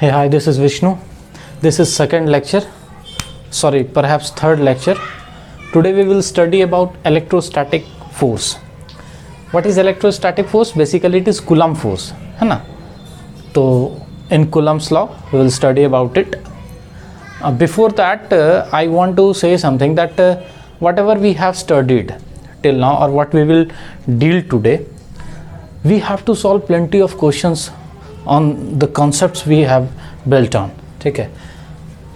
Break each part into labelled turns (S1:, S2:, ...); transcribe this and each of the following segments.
S1: Hey, hi, this is Vishnu. This is second lecture, sorry, perhaps third lecture. Today we will study about electrostatic force. What is electrostatic force? Basically it is Coulomb force, है ना? तो in Coulomb's law we will study about it. Before that I want to say something that whatever we have studied till now or what we will deal today, we have to solve plenty of questions on the concepts we have built on. ठीक है,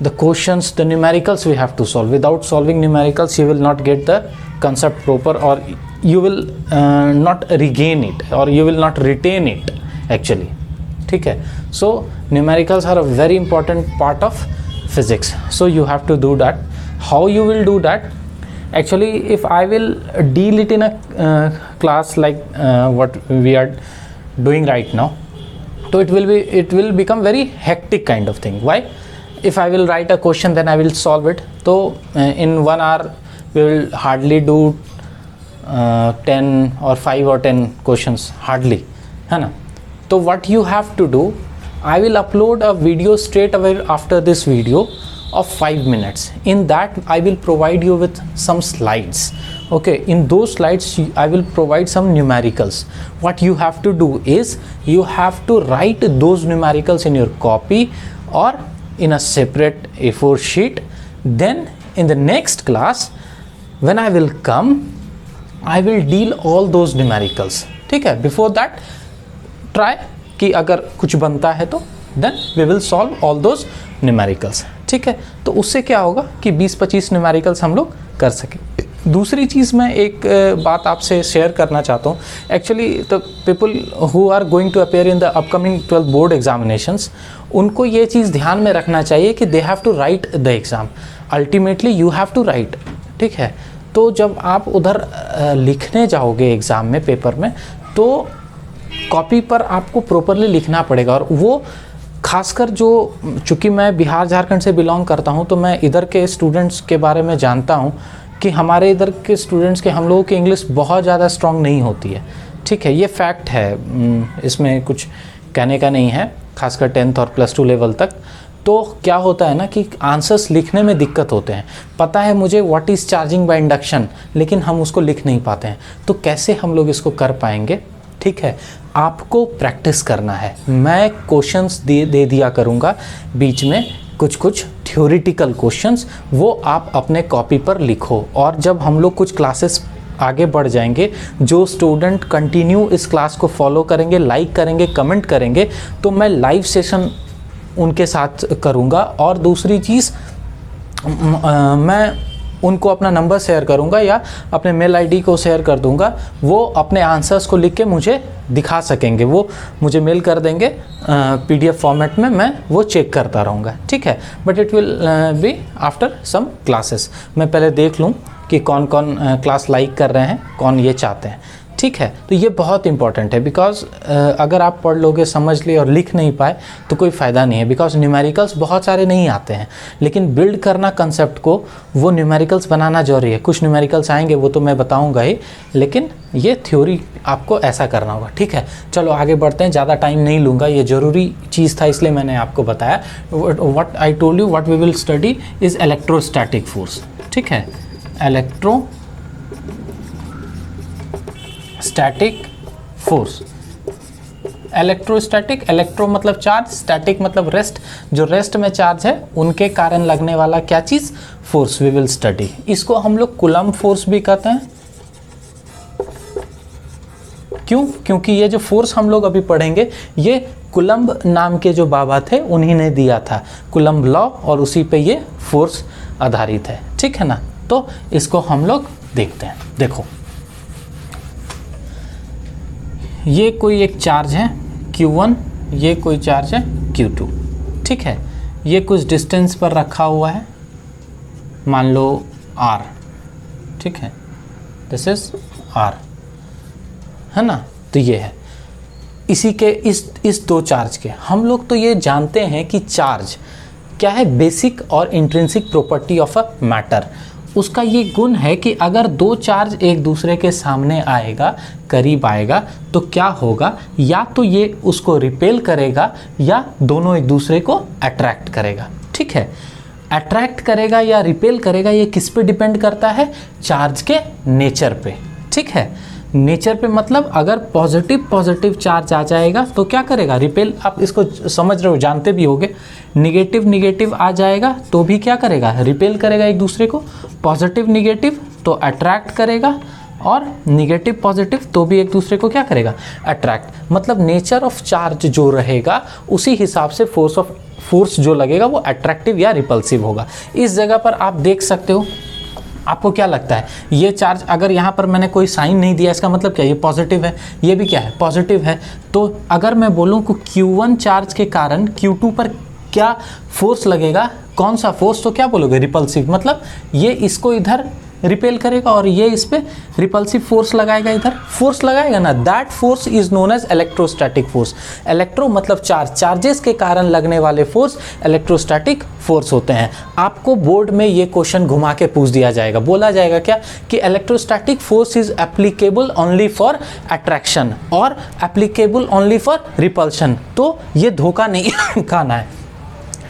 S1: the questions, the numericals we have to solve. Without solving numericals you will not get the concept proper, or you will not regain it, or you will not retain it actually. ठीक है, so numericals are a very important part of physics, so you have to do that. How you will do that? Actually if I will deal it in a class like what we are doing right now, so it will become very hectic kind of thing. Why? If I will write a question then I will solve it, so in 1 hour we will hardly do 10 or 5 or 10 questions, hardly, है ना? So what you have to do, I will upload a video straight away after this video of 5 minutes. In that I will provide you with some slides. Okay, in those slides I will provide some numericals. What you have to do is you have to write those numericals in your copy or in a separate A4 sheet. Then in the next class when I will come, I will deal all those numericals. ठीक है, before that try कि अगर कुछ बनता है तो then we will solve all those numericals. ठीक है, तो उससे क्या होगा कि 20-25 numericals हम लोग कर सकें. दूसरी चीज़ मैं एक बात आपसे शेयर करना चाहता हूँ. Actually the people who are going to appear in the upcoming 12th board examinations, उनको ये चीज़ ध्यान में रखना चाहिए कि they have to write the exam. Ultimately you have to write. ठीक है, तो जब आप उधर लिखने जाओगे एग्ज़ाम में, पेपर में, तो कॉपी पर आपको प्रॉपरली लिखना पड़ेगा. और वो खासकर जो, चूँकि मैं बिहार झारखंड से बिलोंग करता हूँ तो मैं इधर के स्टूडेंट्स के बारे में जानता हूँ कि हमारे इधर के स्टूडेंट्स के, हम लोगों की इंग्लिश बहुत ज़्यादा स्ट्रॉन्ग नहीं होती है. ठीक है, ये फैक्ट है, इसमें कुछ कहने का नहीं है, खासकर 10th और +2 लेवल तक. तो क्या होता है ना कि आंसर्स लिखने में दिक्कत होते हैं. पता है मुझे what is charging by induction, लेकिन हम उसको लिख नहीं पाते हैं. तो कैसे हम लोग इसको कर पाएंगे? ठीक है, आपको प्रैक्टिस करना है. मैं क्वेश्चंस दे दिया करूँगा बीच में, कुछ थ्योरेटिकल क्वेश्चंस, वो आप अपने कॉपी पर लिखो. और जब हम लोग कुछ क्लासेस आगे बढ़ जाएंगे, जो स्टूडेंट कंटिन्यू इस क्लास को फॉलो करेंगे, लाइक करेंगे, कमेंट करेंगे, तो मैं लाइव सेशन उनके साथ करूँगा. और दूसरी चीज़, मैं उनको अपना नंबर शेयर करूंगा या अपने मेल आईडी को शेयर कर दूंगा. वो अपने आंसर्स को लिख के मुझे दिखा सकेंगे, वो मुझे मेल कर देंगे PDF फॉर्मेट में, मैं वो चेक करता रहूँगा. ठीक है, but it will be after some classes. मैं पहले देख लूँ कि कौन कौन क्लास लाइक कर रहे हैं, कौन ये चाहते हैं. ठीक है, तो ये बहुत इंपॉर्टेंट है. बिकॉज अगर आप पढ़ लोगे, समझ लिए और लिख नहीं पाए तो कोई फ़ायदा नहीं है. बिकॉज न्यूमेरिकल्स बहुत सारे नहीं आते हैं, लेकिन बिल्ड करना कंसेप्ट को, वो न्यूमेरिकल्स बनाना जरूरी है. कुछ न्यूमेरिकल्स आएंगे वो तो मैं बताऊंगा ही, लेकिन ये थ्योरी आपको ऐसा करना होगा. ठीक है, चलो आगे बढ़ते हैं, ज़्यादा टाइम नहीं लूँगा. ये ज़रूरी चीज़ था इसलिए मैंने आपको बताया. What I told you, what we will study is electrostatic force. ठीक है, स्टैटिक फोर्स. इलेक्ट्रोस्टैटिक, इलेक्ट्रो मतलब चार्ज, स्टैटिक मतलब रेस्ट. जो रेस्ट में चार्ज है उनके कारण लगने वाला क्या चीज़? Force we will study. इसको हम लोग कूलम्ब फोर्स भी कहते हैं. क्यों? क्योंकि ये जो फोर्स हम लोग अभी पढ़ेंगे, ये कूलम्ब नाम के जो बाबा थे उन्हीं ने दिया था, कूलम्ब लॉ, और उसी पे ये फोर्स आधारित है. ठीक है ना, तो इसको हम लोग देखते हैं. देखो, ये कोई एक चार्ज है Q1, ये कोई चार्ज है Q2. ठीक है, ये कुछ डिस्टेंस पर रखा हुआ है, मान लो R. ठीक है, दिस इज R, है ना. तो ये है इसी के, इस दो चार्ज के. हम लोग तो ये जानते हैं कि चार्ज क्या है, बेसिक और intrinsic property of a matter. उसका ये गुण है कि अगर दो चार्ज एक दूसरे के सामने आएगा, करीब आएगा, तो क्या होगा, या तो ये उसको रिपेल करेगा या दोनों एक दूसरे को अट्रैक्ट करेगा। ठीक है, अट्रैक्ट करेगा या रिपेल करेगा ये किस पे डिपेंड करता है, चार्ज के नेचर पे। ठीक है, नेचर पे मतलब अगर पॉजिटिव चार्ज आ जाएगा तो क्या करेगा, रिपेल। आप इसको समझ रहे हो, जानते भी होगे। निगेटिव आ जाएगा तो भी क्या करेगा, रिपेल करेगा एक दूसरे को। पॉजिटिव तो अट्रैक्ट करेगा, और निगेटिव पॉजिटिव तो भी एक दूसरे को क्या करेगा, अट्रैक्ट। मतलब नेचर ऑफ चार्ज जो रहेगा उसी हिसाब से फोर्स जो लगेगा वो अट्रैक्टिव या रिपल्सिव होगा। इस जगह पर आप देख सकते हो, आपको क्या लगता है, ये चार्ज अगर यहाँ पर मैंने कोई साइन नहीं दिया, इसका मतलब क्या, ये पॉजिटिव है, ये भी क्या है, पॉजिटिव है। तो अगर मैं बोलूँ कि Q1 चार्ज के कारण Q2 पर क्या फोर्स लगेगा, कौन सा फोर्स, तो क्या बोलोगे, रिपल्सिव। मतलब ये इसको इधर रिपेल करेगा और ये इस पे रिपल्सिव फोर्स लगाएगा, इधर फोर्स लगाएगा ना। That force is known as electrostatic force. Electro मतलब चार्ज, चार्जेस के कारण लगने वाले फोर्स इलेक्ट्रोस्टैटिक फोर्स होते हैं। आपको बोर्ड में ये क्वेश्चन घुमा के पूछ दिया जाएगा, बोला जाएगा क्या कि electrostatic force is applicable only for attraction और एप्लीकेबल ओनली फॉर रिपल्शन। तो ये धोखा नहीं खाना है,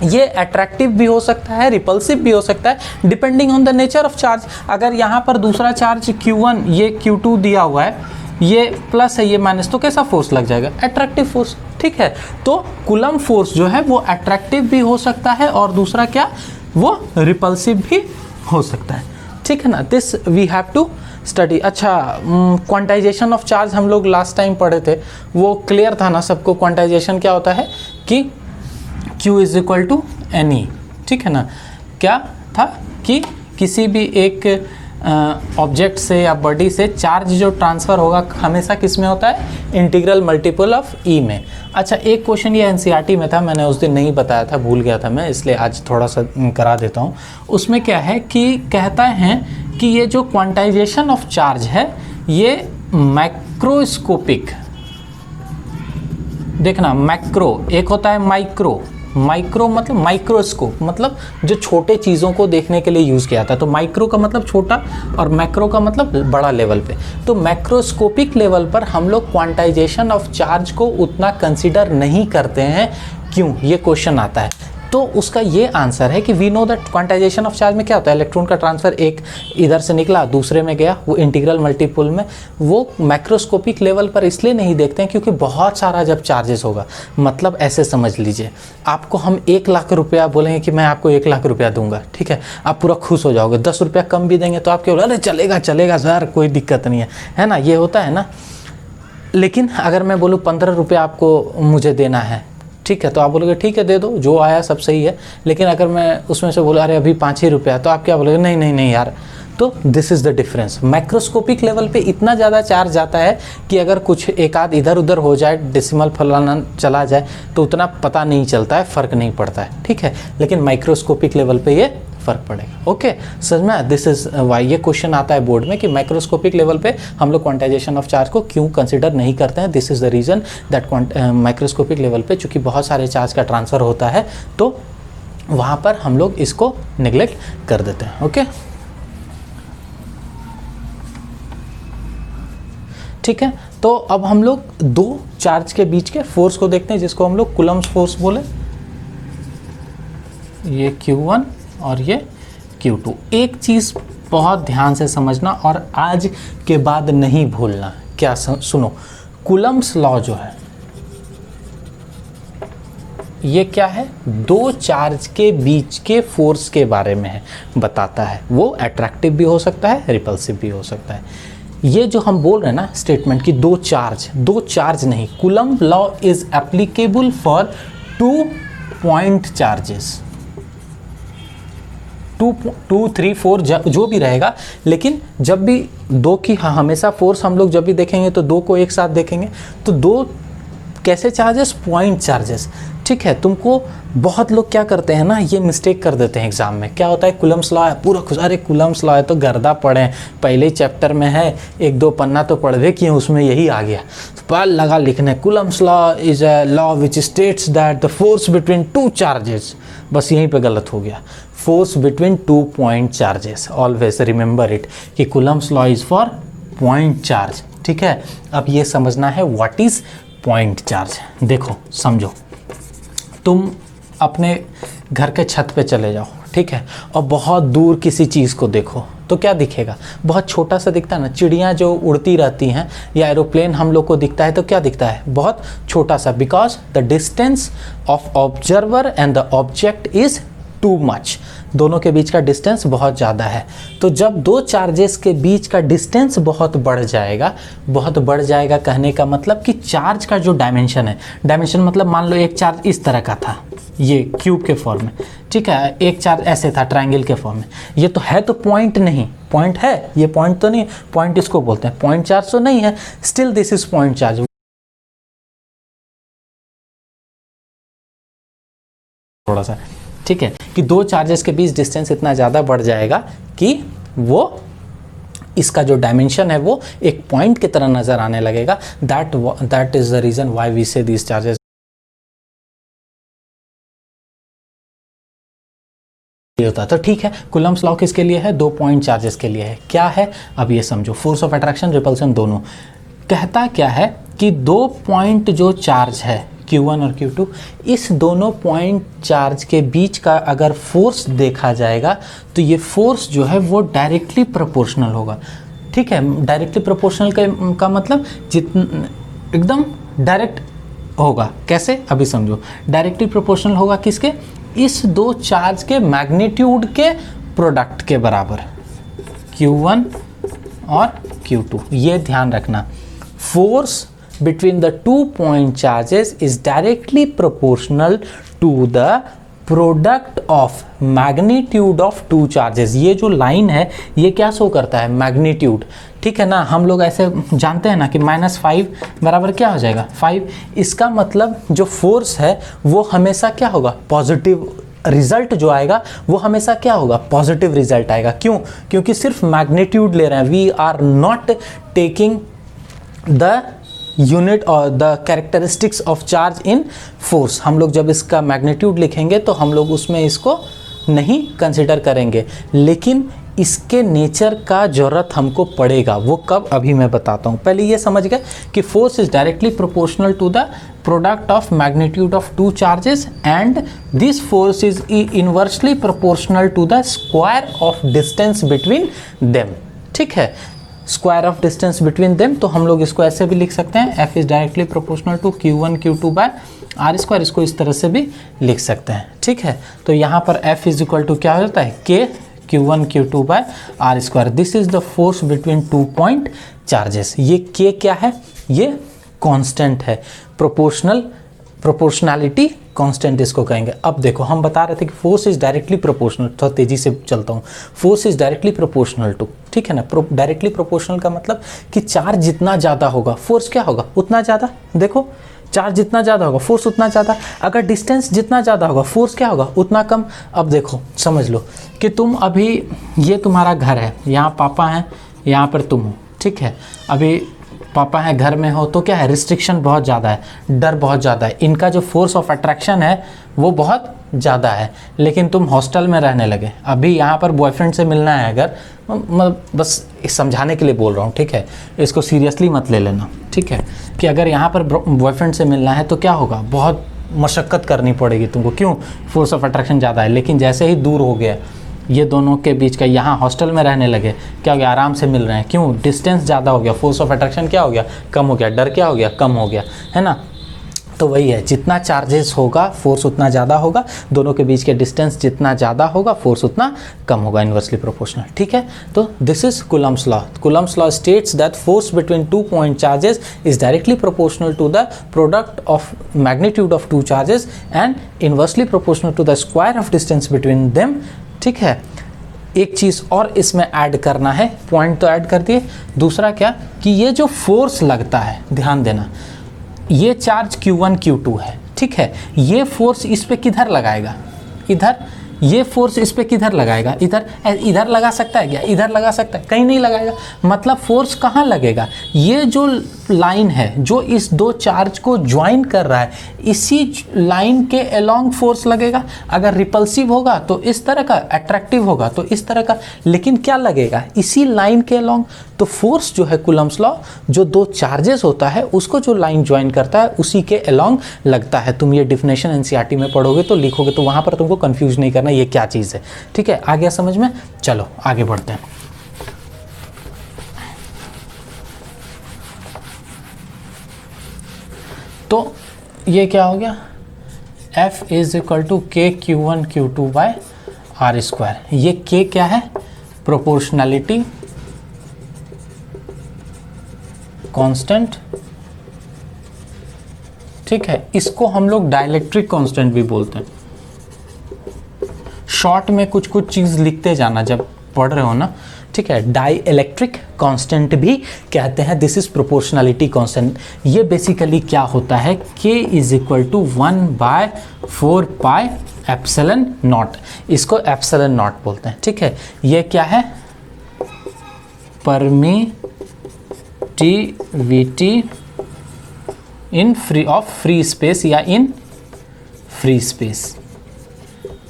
S1: ये अट्रैक्टिव भी हो सकता है, रिपल्सिव भी हो सकता है, depending on the nature of charge. अगर यहाँ पर दूसरा चार्ज Q1, ये Q2 दिया हुआ है, ये प्लस है, ये माइनस, तो कैसा फोर्स लग जाएगा, अट्रैक्टिव फोर्स। ठीक है, तो कूलम्ब फोर्स जो है वो अट्रैक्टिव भी हो सकता है और दूसरा क्या, वो रिपल्सिव भी हो सकता है। ठीक है ना, this we have to study. अच्छा, क्वांटाइजेशन ऑफ चार्ज हम लोग लास्ट टाइम पढ़े थे, वो क्लियर था ना सबको। क्वांटाइजेशन क्या होता है कि Q is equal to NE। ठीक है ना, क्या था कि किसी भी एक ऑब्जेक्ट से या बॉडी से चार्ज जो ट्रांसफ़र होगा हमेशा किस में होता है, इंटीग्रल मल्टीपल ऑफ E में। अच्छा, एक क्वेश्चन ये NCERT में था, मैंने उस दिन नहीं बताया था, भूल गया था मैं, इसलिए आज थोड़ा सा करा देता हूँ। उसमें क्या है कि कहता है कि ये जो क्वांटाइजेशन ऑफ चार्ज है ये मैक्रोस्कोपिक, देखना मैक्रो, एक होता है माइक्रो। माइक्रो मतलब माइक्रोस्कोप, मतलब जो छोटे चीज़ों को देखने के लिए यूज़ किया था। तो माइक्रो का मतलब छोटा और मैक्रो का मतलब बड़ा लेवल पे। तो मैक्रोस्कोपिक लेवल पर हम लोग क्वांटाइजेशन ऑफ चार्ज को उतना कंसिडर नहीं करते हैं। क्यों, ये क्वेश्चन आता है। तो उसका ये आंसर है कि we know that quantisation of charge में क्या होता है, इलेक्ट्रॉन का ट्रांसफर एक इधर से निकला दूसरे में गया, वो इंटीग्रल मल्टीपल में। वो मैक्रोस्कोपिक लेवल पर इसलिए नहीं देखते हैं क्योंकि बहुत सारा जब चार्जेस होगा, मतलब ऐसे समझ लीजिए, आपको हम 1 लाख रुपया बोलेंगे कि मैं आपको 1 लाख रुपया दूंगा, ठीक है, आप पूरा खुश हो जाओगे। 10 रुपया कम भी देंगे तो आप क्या बोले, अरे चलेगा चलेगा सर, कोई दिक्कत नहीं है ना, ये होता है ना। लेकिन अगर मैं बोलूँ 15 रुपया आपको मुझे देना है, ठीक है, तो आप बोलोगे ठीक है दे दो, जो आया सब सही है। लेकिन अगर मैं उसमें से बोला अरे अभी 5 ही रुपया, तो आप क्या बोलोगे, नहीं नहीं नहीं यार। तो this is the difference. Macroscopic level पे इतना ज़्यादा चार्ज जाता है कि अगर कुछ एक आध इधर उधर हो जाए, डेसिमल फलाना चला जाए, तो उतना पता नहीं चलता है, फ़र्क नहीं पड़ता है, ठीक है। लेकिन माइक्रोस्कोपिक लेवल पे ये फ़र्क पड़ेगा। ओके, समझ में, दिस इज़ वाई ये क्वेश्चन आता है बोर्ड में कि माइक्रोस्कोपिक लेवल पे हम लोग क्वांटाइजेशन ऑफ चार्ज को क्यों कंसिडर नहीं करते हैं। This is the reason that microscopic level पे चूँकि बहुत सारे चार्ज का ट्रांसफ़र होता है, तो वहाँ पर हम लोग इसको निगलेक्ट कर देते हैं। ओके, ठीक है। तो अब हम लोग दो चार्ज के बीच के फोर्स को देखते हैं, जिसको हम लोग कूलम्ब्स फोर्स बोले। ये Q1 और ये Q2। एक चीज़ बहुत ध्यान से समझना और आज के बाद नहीं भूलना। क्या सुनो, कूलम्ब्स लॉ जो है ये क्या है, दो चार्ज के बीच के फोर्स के बारे में है, बताता है। वो अट्रैक्टिव भी हो सकता है, रिपल्सिव भी हो सकता है। ये जो हम बोल रहे हैं ना स्टेटमेंट की दो चार्ज नहीं, coulomb law is applicable for 2 point charges, 2, 3, 4 जो भी रहेगा। लेकिन जब भी दो की हमेशा फोर्स हम लोग जब भी देखेंगे तो दो को एक साथ देखेंगे। तो दो कैसे चार्जेस, पॉइंट चार्जेस, ठीक है। तुमको बहुत लोग क्या करते हैं ना, ये मिस्टेक कर देते हैं एग्जाम में। क्या होता है, कूलम्ब्स लॉ है, पूरा खुश, अरे कूलम्ब्स लॉ है तो गर्दा पढ़े, पहले ही चैप्टर में है, 1-2 पन्ना तो पढ़ किए, उसमें यही आ गया, पाल लगा लिखने, Coulomb's law is a law which states that the force between 2 charges. बस यहीं पे गलत हो गया। Force between 2 point charges. Always remember it कि Coulomb's law is for point charge. ठीक है, अब ये समझना है व्हाट इज पॉइंट चार्ज। देखो समझो, तुम अपने घर के छत पे चले जाओ, ठीक है, और बहुत दूर किसी चीज़ को देखो तो क्या दिखेगा? बहुत छोटा सा दिखता है ना। चिड़ियाँ जो उड़ती रहती हैं या एरोप्लेन हम लोग को दिखता है तो क्या दिखता है? बहुत छोटा सा, because the distance of observer and the object is too much. दोनों के बीच का डिस्टेंस बहुत ज़्यादा है। तो जब दो चार्जेस के बीच का डिस्टेंस बहुत बढ़ जाएगा कहने का मतलब कि चार्ज का जो डायमेंशन है, डायमेंशन मतलब मान लो एक चार्ज इस तरह का था, ये क्यूब के फॉर्म में, ठीक है, एक चार्ज ऐसे था ट्रायंगल के फॉर्म में। ये तो है तो पॉइंट नहीं, पॉइंट है, ये पॉइंट तो नहीं, पॉइंट इसको बोलते हैं, पॉइंट चार्ज तो नहीं है, still this is point charge. थोड़ा सा, ठीक है, कि दो चार्जेस के बीच डिस्टेंस इतना ज़्यादा बढ़ जाएगा कि वो इसका जो डायमेंशन है वो एक पॉइंट की तरह नज़र आने लगेगा। That is the reason why we say these charges होता। तो ठीक है, कूलम्स लॉ किसके लिए है? 2 पॉइंट चार्जेस के लिए है। क्या है अब ये समझो, फोर्स ऑफ अट्रैक्शन, रिपल्सन दोनों। कहता क्या है कि 2 पॉइंट जो चार्ज है Q1 और Q2, इस दोनों पॉइंट चार्ज के बीच का अगर फोर्स देखा जाएगा तो ये फोर्स जो है वो डायरेक्टली प्रोपोर्शनल होगा। ठीक है, डायरेक्टली प्रोपोर्शनल का मतलब एकदम डायरेक्ट होगा। कैसे? अभी समझो, डायरेक्टली प्रोपोर्शनल होगा किसके? इस दो चार्ज के मैग्नीट्यूड के प्रोडक्ट के बराबर, Q1 और Q2। ये ध्यान रखना, force between the 2 point charges is directly proportional to the product of magnitude of 2 charges। ये जो लाइन है ये क्या शो करता है? मैग्नीट्यूड। ठीक है ना, हम लोग ऐसे जानते हैं ना कि -5 बराबर क्या हो जाएगा? 5। इसका मतलब जो फोर्स है वो हमेशा क्या होगा? पॉजिटिव। रिजल्ट जो आएगा वो हमेशा क्या होगा? पॉजिटिव रिजल्ट आएगा। क्यों? क्योंकि सिर्फ मैग्नीट्यूड ले रहे हैं, we are not taking the unit और the characteristics of charge in force. हम लोग जब इसका मैग्नीट्यूड लिखेंगे तो हम लोग उसमें इसको नहीं कंसिडर करेंगे, लेकिन इसके नेचर का ज़रूरत हमको पड़ेगा। वो कब? अभी मैं बताता हूँ। पहले ये समझ गए कि force is directly proportional to the product of magnitude of 2 charges and this force is inversely proportional to the square of distance between them. ठीक है, square of distance between them, तो हम लोग इसको ऐसे भी लिख सकते हैं, F is directly proportional to Q1 Q2 by R square. इसको इस तरह से भी लिख सकते हैं। ठीक है, तो यहाँ पर F इज इक्वल टू क्या होता है? K Q1 Q2 by R square. This is the force between 2 point charges. ये K क्या है? ये कांस्टेंट है, प्रोपोर्शनैलिटी कांस्टेंट इसको कहेंगे। अब देखो, हम बता रहे थे कि फोर्स इज डायरेक्टली प्रोपोर्शनल। थोड़ा तेजी से चलता हूँ। Force is directly proportional to, ठीक है ना, डायरेक्टली प्रोपोर्शनल का मतलब कि चार्ज जितना ज़्यादा होगा फोर्स क्या होगा? उतना ज़्यादा। देखो, चार्ज जितना ज़्यादा होगा फोर्स उतना ज़्यादा। अगर डिस्टेंस जितना ज़्यादा होगा फोर्स क्या होगा? उतना कम। अब देखो, समझ लो कि तुम अभी, ये तुम्हारा घर है, यहाँ पापा हैं, यहाँ पर तुम हो। ठीक है, अभी पापा हैं, घर में हो, तो क्या है? रिस्ट्रिक्शन बहुत ज़्यादा है, डर बहुत ज़्यादा है, इनका जो फोर्स ऑफ अट्रैक्शन है वो बहुत ज़्यादा है। लेकिन तुम हॉस्टल में रहने लगे, अभी यहाँ पर बॉयफ्रेंड से मिलना है अगर, मैं बस समझाने के लिए बोल रहा हूँ, ठीक है, इसको सीरियसली मत ले लेना। ठीक है, कि अगर यहाँ पर बॉयफ्रेंड से मिलना है तो क्या होगा? बहुत मशक्क़त करनी पड़ेगी तुमको। क्यों? फोर्स ऑफ अट्रैक्शन ज़्यादा है। लेकिन जैसे ही दूर हो गया ये दोनों के बीच का, यहाँ हॉस्टल में रहने लगे, क्या हो गया? आराम से मिल रहे हैं। क्यों? डिस्टेंस ज़्यादा हो गया, फोर्स ऑफ अट्रैक्शन क्या हो गया? कम हो गया। डर क्या हो गया? कम हो गया, है ना। तो वही है, जितना चार्जेस होगा फोर्स उतना ज़्यादा होगा, दोनों के बीच के डिस्टेंस जितना ज़्यादा होगा फोर्स उतना कम होगा, इन्वर्सली प्रोपोर्शनल। ठीक है, तो this is Coulomb's law. Coulomb's law states that force between 2 point charges is directly proportional to the product of magnitude of 2 charges and inversely proportional to the square of distance between them. ठीक है, एक चीज़ और इसमें add करना है, point तो add कर दिए, दूसरा क्या कि ये जो फोर्स लगता है, ध्यान देना, ये चार्ज Q1 Q2 है। ठीक है, ये फोर्स इस पे किधर लगाएगा? इधर। ये फोर्स इस पे किधर लगाएगा, इधर लगा सकता है क्या, इधर लगा सकता है, कहीं नहीं लगाएगा। मतलब फोर्स कहाँ लगेगा, ये जो लाइन है जो इस दो चार्ज को ज्वाइन कर रहा है, इसी लाइन के अलोंग फोर्स लगेगा। अगर रिपल्सिव होगा तो इस तरह का, अट्रैक्टिव होगा तो इस तरह का, लेकिन क्या लगेगा, इसी लाइन के अलोंग। तो फोर्स जो है कूलम्ब्स लॉ, जो दो चार्जेस होता है उसको जो लाइन ज्वाइन करता है उसी के अलोंग लगता है। तुम ये डिफिनेशन एनसीईआरटी में पढ़ोगे तो लिखोगे तो वहां पर तुमको कंफ्यूज नहीं करना ये क्या चीज़ है। ठीक है, आ गया समझ में। चलो आगे बढ़ते हैं। तो ये क्या हो गया, F is equal to K Q1 Q2 by R square. ये K क्या है, प्रोपोर्शनैलिटी कांस्टेंट। ठीक है, इसको हम लोग डाइलेक्ट्रिक कांस्टेंट भी बोलते हैं। शॉर्ट में कुछ कुछ चीज़ लिखते जाना जब पढ़ रहे हो ना। ठीक है, डाई इलेक्ट्रिक कांस्टेंट भी कहते हैं। This is proportionality constant. ये बेसिकली क्या होता है, K is equal to 1/4 pi epsilon naught. इसको एप्सिलॉन नॉट बोलते हैं। ठीक है, ये क्या है, परमिटिविटी इन फ्री स्पेस या इन फ्री स्पेस।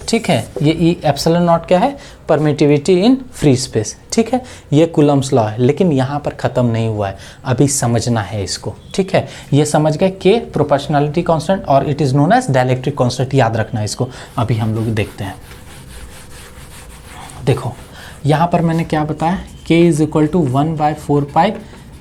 S1: ठीक है, ये एप्सिलॉन नॉट क्या है, परमिटिविटी इन फ्री स्पेस। ठीक है, ये कूलम्ब्स लॉ है, लेकिन यहाँ पर ख़त्म नहीं हुआ है, अभी समझना है इसको। ठीक है, ये समझ गए, के प्रोपोर्शनैलिटी कांस्टेंट और it is known as dielectric constant, याद रखना है इसको। अभी हम लोग देखते हैं। देखो यहाँ पर मैंने क्या बताया, K is equal to 1/4 pi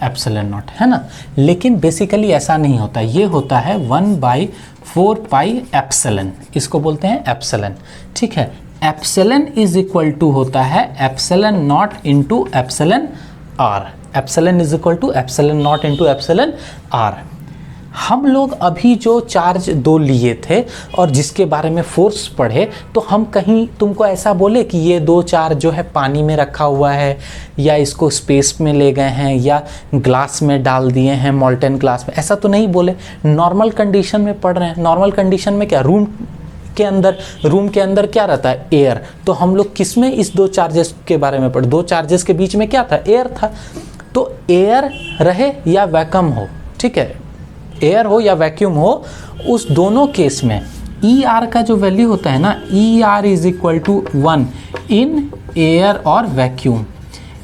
S1: epsilon naught, है ना। लेकिन बेसिकली ऐसा नहीं होता, ये होता है 1/4 पाई एप्सिलॉन, इसको बोलते हैं एप्सिलॉन। ठीक है, एप्सिलॉन इज इक्वल टू होता है epsilon not into epsilon R. Epsilon is equal to epsilon not into epsilon R. हम लोग अभी जो चार्ज दो लिए थे और जिसके बारे में फोर्स पढ़े, तो हम कहीं तुमको ऐसा बोले कि ये दो चार्ज जो है पानी में रखा हुआ है, या इसको स्पेस में ले गए हैं, या ग्लास में डाल दिए हैं, मॉल्टेन ग्लास में, ऐसा तो नहीं बोले। नॉर्मल कंडीशन में पढ़ रहे हैं। नॉर्मल कंडीशन में क्या, रूम के अंदर क्या रहता है, एयर। तो हम लोग किस में इस दो चार्जेस के बारे में पढ़े, दो चार्जेस के बीच में क्या था, एयर था। तो एयर रहे या वैक्यूम हो, ठीक है, एयर हो या वैक्यूम हो, उस दोनों केस में ई आर का जो वैल्यू होता है ना, E R is equal to 1 in air और वैक्यूम।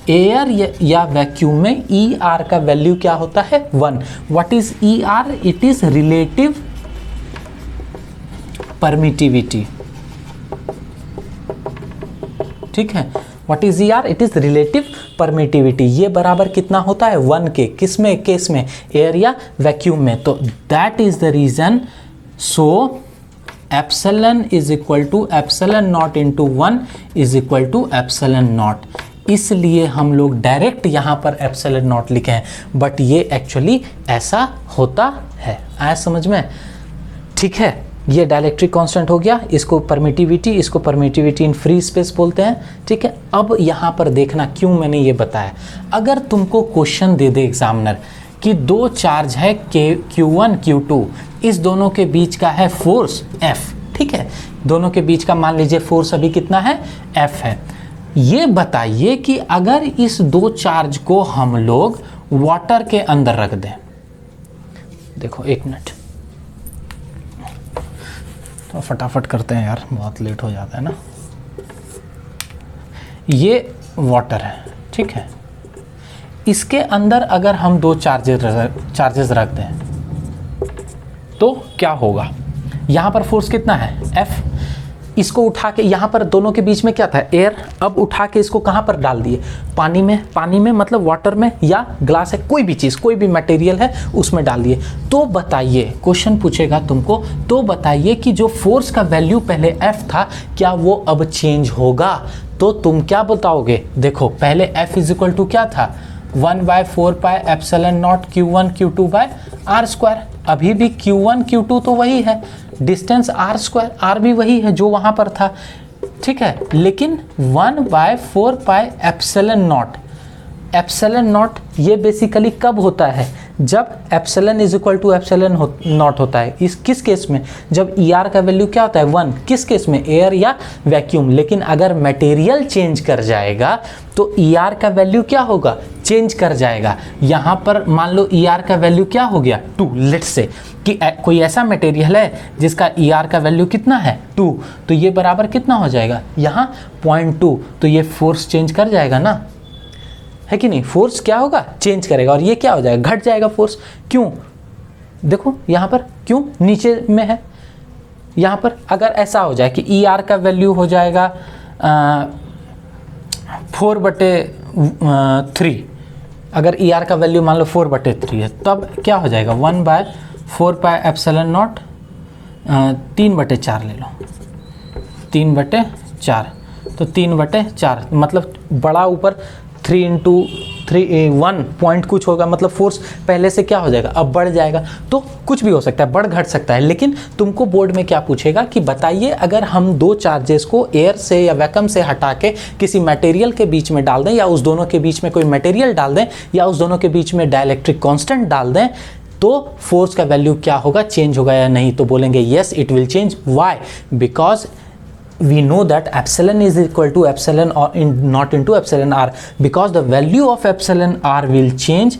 S1: एयर या वैक्यूम में ई आर का वैल्यू क्या होता है, 1। What is E R, it is relative permittivity. ठीक है, what is E R, it is relative permittivity. ये बराबर कितना होता है, 1 के, किस में, केस में, एयर या वैक्यूम में। तो that is the reason, so epsilon is equal to epsilon not into 1 is equal to epsilon not. इसलिए हम लोग डायरेक्ट यहाँ पर एप्सिलॉन नॉट लिखे हैं, बट ये एक्चुअली ऐसा होता है। आया समझ में। ठीक है, ये डाइलेक्ट्रिक कांस्टेंट हो गया, इसको परमिटिविटी इन फ्री स्पेस बोलते हैं। ठीक है, अब यहाँ पर देखना क्यों मैंने ये बताया। अगर तुमको क्वेश्चन दे दे एग्जामिनर कि दो चार्ज है Q1 Q2, इस दोनों के बीच का है फोर्स F। ठीक है, दोनों के बीच का मान लीजिए फोर्स अभी कितना है, F है। ये बताइए कि अगर इस दो चार्ज को हम लोग वाटर के अंदर रख दें, देखो एक मिनट, तो फटाफट करते हैं यार, बहुत लेट हो जाता है ना। ये वाटर है, ठीक है, इसके अंदर अगर हम दो चार्जेस रख दें तो क्या होगा, यहाँ पर फोर्स कितना है, F। इसको उठा के, यहाँ पर दोनों के बीच में क्या था, एयर। अब उठा के इसको कहाँ पर डाल दिए, पानी में मतलब वाटर में, या ग्लास है, कोई भी चीज़, कोई भी मटेरियल है उसमें डाल दिए। तो बताइए, क्वेश्चन पूछेगा तुमको, तो बताइए कि जो फोर्स का वैल्यू पहले F था, क्या वो अब चेंज होगा। तो तुम क्या बताओगे, देखो पहले F इज इक्वल टू क्या था, 1/4 pi epsilon not Q1 Q2 by R square. अभी भी Q1 Q2 तो वही है, डिस्टेंस आर स्क्वायर, आर भी वही है जो वहाँ पर था। ठीक है, लेकिन 1/4 पाई एप्सिलॉन नॉट ये बेसिकली कब होता है, जब epsilon is equal to epsilon not होता है, इस किस केस में, जब ई आर का वैल्यू क्या होता है 1, किस केस में, एयर या वैक्यूम। लेकिन अगर मटेरियल चेंज कर जाएगा तो ई आर का वैल्यू क्या होगा, चेंज कर जाएगा। यहाँ पर मान लो ई आर का वैल्यू क्या हो गया 2, लेट्स से कि कोई ऐसा मटेरियल है जिसका ई आर का वैल्यू कितना है 2, तो ये बराबर कितना हो जाएगा यहाँ 0.2, तो ये फोर्स चेंज कर जाएगा ना, है कि नहीं, फोर्स क्या होगा, चेंज करेगा, और ये क्या हो जाएगा, घट जाएगा फोर्स। क्यों, देखो यहाँ पर क्यों नीचे में है, यहाँ पर अगर ऐसा हो जाए कि ई आर का वैल्यू हो जाएगा 4/3, अगर ई आर का वैल्यू मान लो 4/3 है, तब क्या हो जाएगा 1/4πε0 3/4 ले लो, 3/4, तो 3/4 मतलब बड़ा ऊपर 3 × 1 पॉइंट कुछ होगा, मतलब फोर्स पहले से क्या हो जाएगा, अब बढ़ जाएगा। तो कुछ भी हो सकता है, बढ़ घट सकता है, लेकिन तुमको बोर्ड में क्या पूछेगा कि बताइए अगर हम दो चार्जेस को एयर से या वैक्यूम से हटा के किसी मटेरियल के बीच में डाल दें, या उस दोनों के बीच में कोई मटेरियल डाल दें, या उस दोनों के बीच में डाइलेक्ट्रिक कांस्टेंट डाल दें, तो फोर्स का वैल्यू क्या होगा, चेंज होगा या नहीं। तो बोलेंगे yes it will change. Why, because we know that epsilon is equal to epsilon or not into epsilon r, because the value of epsilon r will change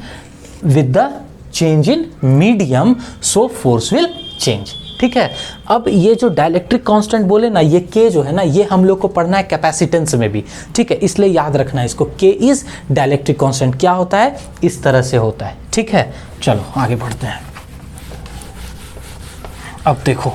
S1: with the change in medium, so force will change। ठीक है, अब ये जो dielectric constant बोले ना, ये k जो है ना, ये हम लोग को पढ़ना है कैपेसिटेंस में भी, ठीक है, इसलिए याद रखना है इसको, k इज डाइलेक्ट्रिक कांस्टेंट। क्या होता है, इस तरह से होता है। ठीक है, चलो आगे बढ़ते हैं। अब देखो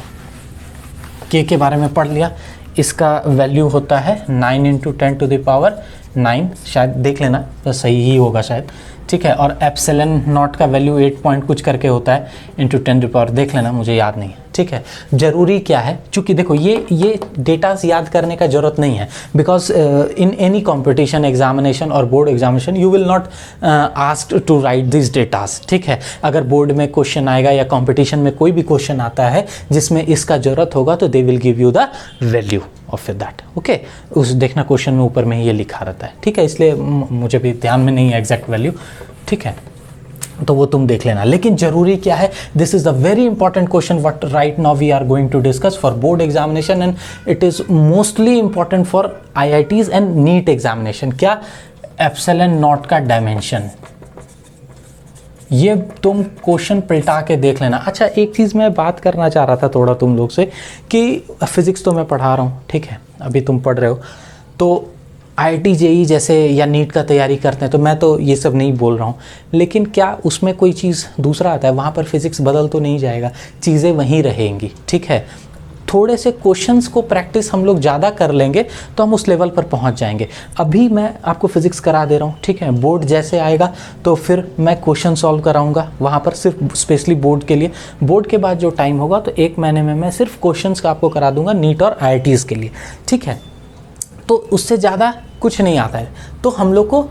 S1: k के बारे में पढ़ लिया, इसका वैल्यू होता है 9 × 10⁹, शायद देख लेना तो सही ही होगा शायद। ठीक है, और एप्सिलन नॉट का वैल्यू 8 पॉइंट कुछ करके होता है × 10⁻, देख लेना, मुझे याद नहीं है। ठीक है, जरूरी क्या है, चूँकि देखो ये डेटास याद करने का ज़रूरत नहीं है, because in any competition examination और board examination you will not asked to write this datas. ठीक है, अगर बोर्ड में क्वेश्चन आएगा या कॉम्पिटिशन में कोई भी क्वेश्चन आता है जिसमें इसका ज़रूरत होगा, तो they will give you the value of that. Okay, उस देखना क्वेश्चन में ऊपर में ही ये लिखा रहता है। ठीक है, इसलिए मुझे भी ध्यान में नहीं है एग्जैक्ट वैल्यू। ठीक है, तो वो तुम देख लेना, लेकिन जरूरी क्या है, this is the very important question what right now we are going to discuss for board examination, and it is mostly important for IITs and NEET examination. क्या, एप्सिलन नॉट का डायमेंशन, ये तुम क्वेश्चन पलटा के देख लेना। अच्छा, एक चीज़ मैं बात करना चाह रहा था थोड़ा तुम लोग से, कि फिजिक्स तो मैं पढ़ा रहा हूँ, ठीक है, अभी तुम पढ़ रहे हो, तो IIT JEE जैसे या नीट का तैयारी करते हैं, तो मैं तो ये सब नहीं बोल रहा हूँ, लेकिन क्या उसमें कोई चीज़ दूसरा आता है, वहाँ पर फिजिक्स बदल तो नहीं जाएगा, चीज़ें वहीं रहेंगी। ठीक है, थोड़े से क्वेश्चंस को प्रैक्टिस हम लोग ज़्यादा कर लेंगे तो हम उस लेवल पर पहुँच जाएंगे। अभी मैं आपको फिजिक्स करा दे रहा हूँ, ठीक है, बोर्ड जैसे आएगा तो फिर मैं क्वेश्चन सॉल्व कराऊंगा वहाँ पर, सिर्फ स्पेशली बोर्ड के लिए। बोर्ड के बाद जो टाइम होगा तो 1 महीने में मैं सिर्फ क्वेश्चंस का आपको करा दूंगा नीट और IITs के लिए। ठीक है, तो उससे ज़्यादा कुछ नहीं आता है। तो हम लोग को